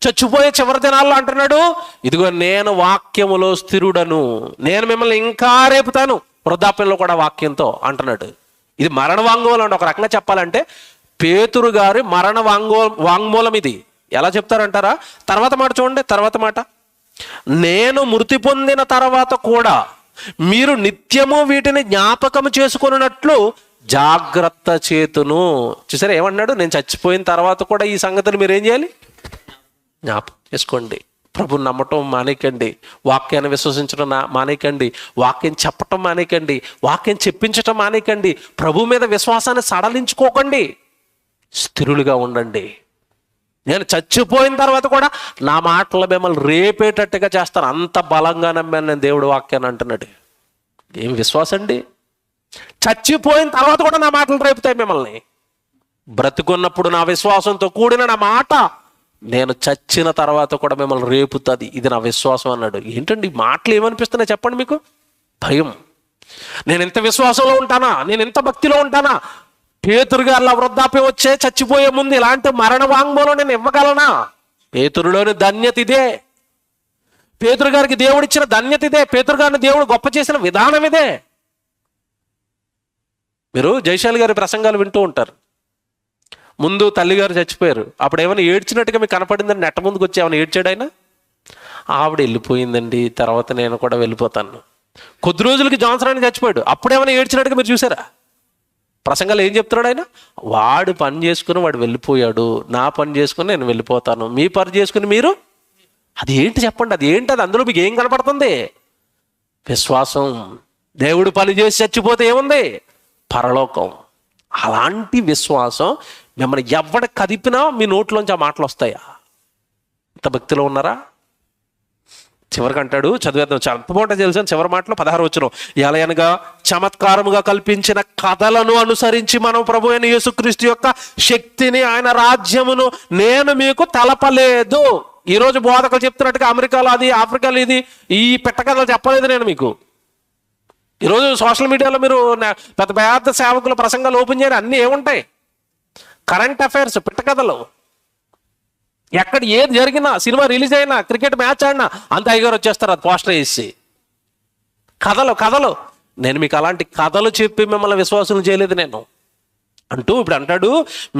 చచ్చిపోయే చివరి దినాల్లో అంటున్నాడు, ఇదిగో నేను వాక్యములో స్థిరుడను, నేను మిమ్మల్ని ఇంకా రేపుతాను, వృద్ధాప్యంలో కూడా వాక్యంతో అంటున్నాడు. ఇది మరణ వాంగ్మూలం అండి. ఒక రకంగా చెప్పాలంటే పేతురు గారి మరణ వాంగ్మూలం ఇది. ఎలా చెప్తారంటారా? తర్వాత మాట చూడండి, తర్వాత మాట, నేను మృతి పొందిన తర్వాత కూడా మీరు నిత్యము వీటిని జ్ఞాపకం చేసుకున్నట్లు జాగ్రత్త చేతును. చూసారా ఏమన్నాడు? నేను చచ్చిపోయిన తర్వాత కూడా ఈ సంగతులు మీరు ఏం చేయాలి? జ్ఞాపకం చేసుకోండి. ప్రభుని నమ్మటం మానేకండి, వాక్యాన్ని విశ్వసించడం మానేకండి, వాక్యం చెప్పటం మానేకండి, వాక్యం చెప్పించటం మానేకండి, ప్రభు మీద విశ్వాసాన్ని సడలించుకోకండి, స్థిరులుగా ఉండండి. నేను చచ్చిపోయిన తర్వాత కూడా నా మాటలు మిమ్మల్ని రేపేటట్టుగా చేస్తాను, అంత బలంగా నమ్మాను నేను దేవుడు వాక్యాన్ని అంటున్నాడు. ఏం విశ్వాసం అండి? చచ్చిపోయిన తర్వాత కూడా నా మాటలు రేపుతాయి మిమ్మల్ని. బ్రతుకున్నప్పుడు నా విశ్వాసంతో కూడిన నా మాట నేను చచ్చిన తర్వాత కూడా మిమ్మల్ని రేపుతుంది, ఇది నా విశ్వాసం అన్నాడు. ఏంటండి మాటలు ఏమనిపిస్తున్నాయి చెప్పండి మీకు? భయం. నేను ఎంత విశ్వాసంలో ఉంటానా, నేను ఎంత భక్తిలో ఉంటానా? పేతురు గారిలా వృద్ధాప్యం వచ్చే చచ్చిపోయే ముందు ఇలాంటి మరణ వాంగ్మూలం నేను ఇవ్వగలనా? పేతురులోని ధన్యత ఇదే. పేతురు గారికి దేవుడిచ్చిన ధన్యత ఇదే. పేతురు గారిని దేవుడు గొప్ప చేసిన విధానం ఇదే. మీరు జయశాలి గారి ప్రసంగాలు వింటూ ఉంటారు. ముందు తల్లిగారు చచ్చిపోయారు, అప్పుడు ఏమైనా ఏడ్చినట్టుగా మీకు కనపడిందని నెట్ట ముందుకు వచ్చి ఏమైనా ఏడ్చాడు ఆయన? ఆవిడ వెళ్ళిపోయిందండి, తర్వాత నేను కూడా వెళ్ళిపోతాను. కొద్ది రోజులకి జాన్సన్ అని చచ్చిపోయాడు, అప్పుడేమైనా ఏడ్చినట్టుగా మీరు చూసారా? ప్రసంగాలు ఏం చెప్తున్నాడు ఆయన? వాడు పని చేసుకుని వాడు వెళ్ళిపోయాడు, నా పని చేసుకుని నేను వెళ్ళిపోతాను, మీ పని చేసుకుని మీరు. అది ఏంటి చెప్పండి? అది ఏంటి? అది అందులో మీకు ఏం కనపడుతుంది? విశ్వాసం. దేవుడు పని చేసి చచ్చిపోతే ఏముంది? పరలోకం. అలాంటి విశ్వాసం మిమ్మల్ని ఎవడ కదిపినా మీ నోట్లోంచి ఆ మాటలు వస్తాయా? ఇంత భక్తిలో ఉన్నారా? చివరికి అంటాడు, చదివేద్దాం, చాలా బాగుంటుంది తెలుసు. చివరి మాటలో 16వ వచనం, ఎలయనగా చమత్కారముగా కల్పించిన కథలను అనుసరించి మనం ప్రభు అయిన యేసుక్రీస్తు యొక్క శక్తిని, ఆయన రాజ్యమును నేను మీకు తెలపలేదు. ఈరోజు బోధకులు చెప్తున్నట్టుగా అమెరికాలో అది, ఆఫ్రికాలో ఇది, ఈ పెట్టకథలు చెప్పలేదు నేను మీకు. ఈరోజు సోషల్ మీడియాలో మీరు పెద్ద పెద్ద సేవకుల ప్రసంగాలు ఓపెన్ చేయరు, అన్నీ ఏముంటాయి? కరెంట్ అఫైర్స్, పెట్టకథలు. ఎక్కడ ఏది జరిగినా, సినిమా రిలీజ్ అయినా, క్రికెట్ మ్యాచ్ ఆడినా అంత అయ్యగారు వచ్చేస్తారు అది పోస్టర్ వేసి. కథలు కథలు. నేను మీకు అలాంటి కథలు చెప్పి మిమ్మల్ని విశ్వాసం చేయలేదు. నేను అంటూ ఇప్పుడు అంటాడు,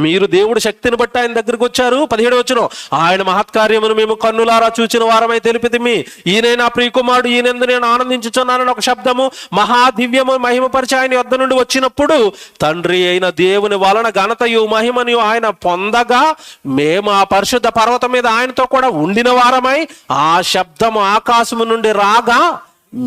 మీరు దేవుడి శక్తిని బట్టి ఆయన దగ్గరికి వచ్చారు. 17వ వచనం, ఆయన మహత్కార్యమును మేము కన్నులారా చూచిన వారమై తెలిపితిమి. ఈయన నా ప్రియకుమారుడు, ఈయనందు నేను ఆనందించుచున్నానని ఒక శబ్దము మహాదివ్యము మహిమపరిచి ఆయన యొద్ద నుండి వచ్చినప్పుడు తండ్రి అయిన దేవుని వలన ఘనతయు మహిమనియు ఆయన పొందగా మేము ఆ పరిశుద్ధ పర్వతం మీద ఆయనతో కూడా ఉండిన వారమై ఆ శబ్దము ఆకాశము నుండి రాగా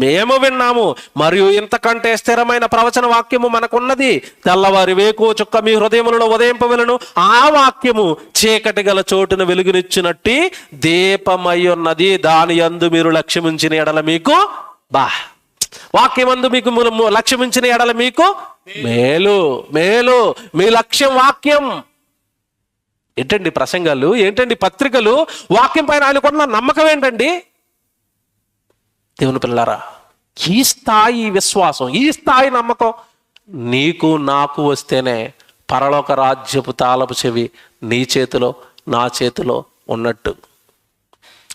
మేము విన్నాము. మరియు ఇంతకంటే స్థిరమైన ప్రవచన వాక్యము మనకున్నది. తెల్లవారి వేకువ చుక్క మీ హృదయములలో ఉదయింపవెలను. ఆ వాక్యము చీకటి గల చోటును వెలుగునిచ్చినట్టి దీపమై ఉన్నది. దాని యందు మీరు లక్ష్యముంచిన ఎడల మీకు వాక్యమందు మీకు లక్ష్యముంచిన ఎడల మీకు మేలు మేలు. మీ లక్ష్యం వాక్యం. ఏంటండి ప్రసంగాలు, ఏంటండి పత్రికలు, వాక్యం పైన ఆయనకున్న నమ్మకం ఏంటండి? దేవుని పిల్లలారా, ఈ స్థాయి విశ్వాసం, ఈ స్థాయి నమ్మకం నీకు నాకు వస్తేనే పరలోక రాజ్యపు తాళపు చెవి నీ చేతిలో నా చేతిలో ఉన్నట్టు.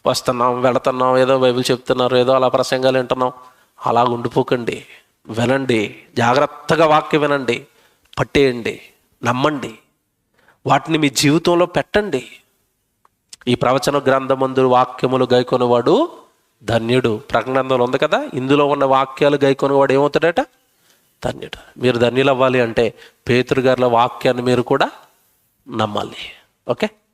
వస్తున్నాం, వెళుతున్నాం, ఏదో బైబిల్ చెప్తున్నారు, ఏదో అలా ప్రసంగాలు వింటున్నాం, అలా ఉండిపోకండి. వినండి, జాగ్రత్తగా వాక్యం వినండి, పట్టేయండి, నమ్మండి, వాటిని మీ జీవితంలో పెట్టండి. ఈ ప్రవచన గ్రంథమందు వాక్యములు గైకొనివాడు ధన్యుడు. ప్రకటనలో ఉంది కదా, ఇందులో ఉన్న వాక్యాలు గైకొనివాడు ఏమవుతాడట? ధన్యుడు. మీరు ధన్యులు అవ్వాలి అంటే పేతురు గారి వాక్యాన్ని మీరు కూడా నమ్మాలి. ఓకే.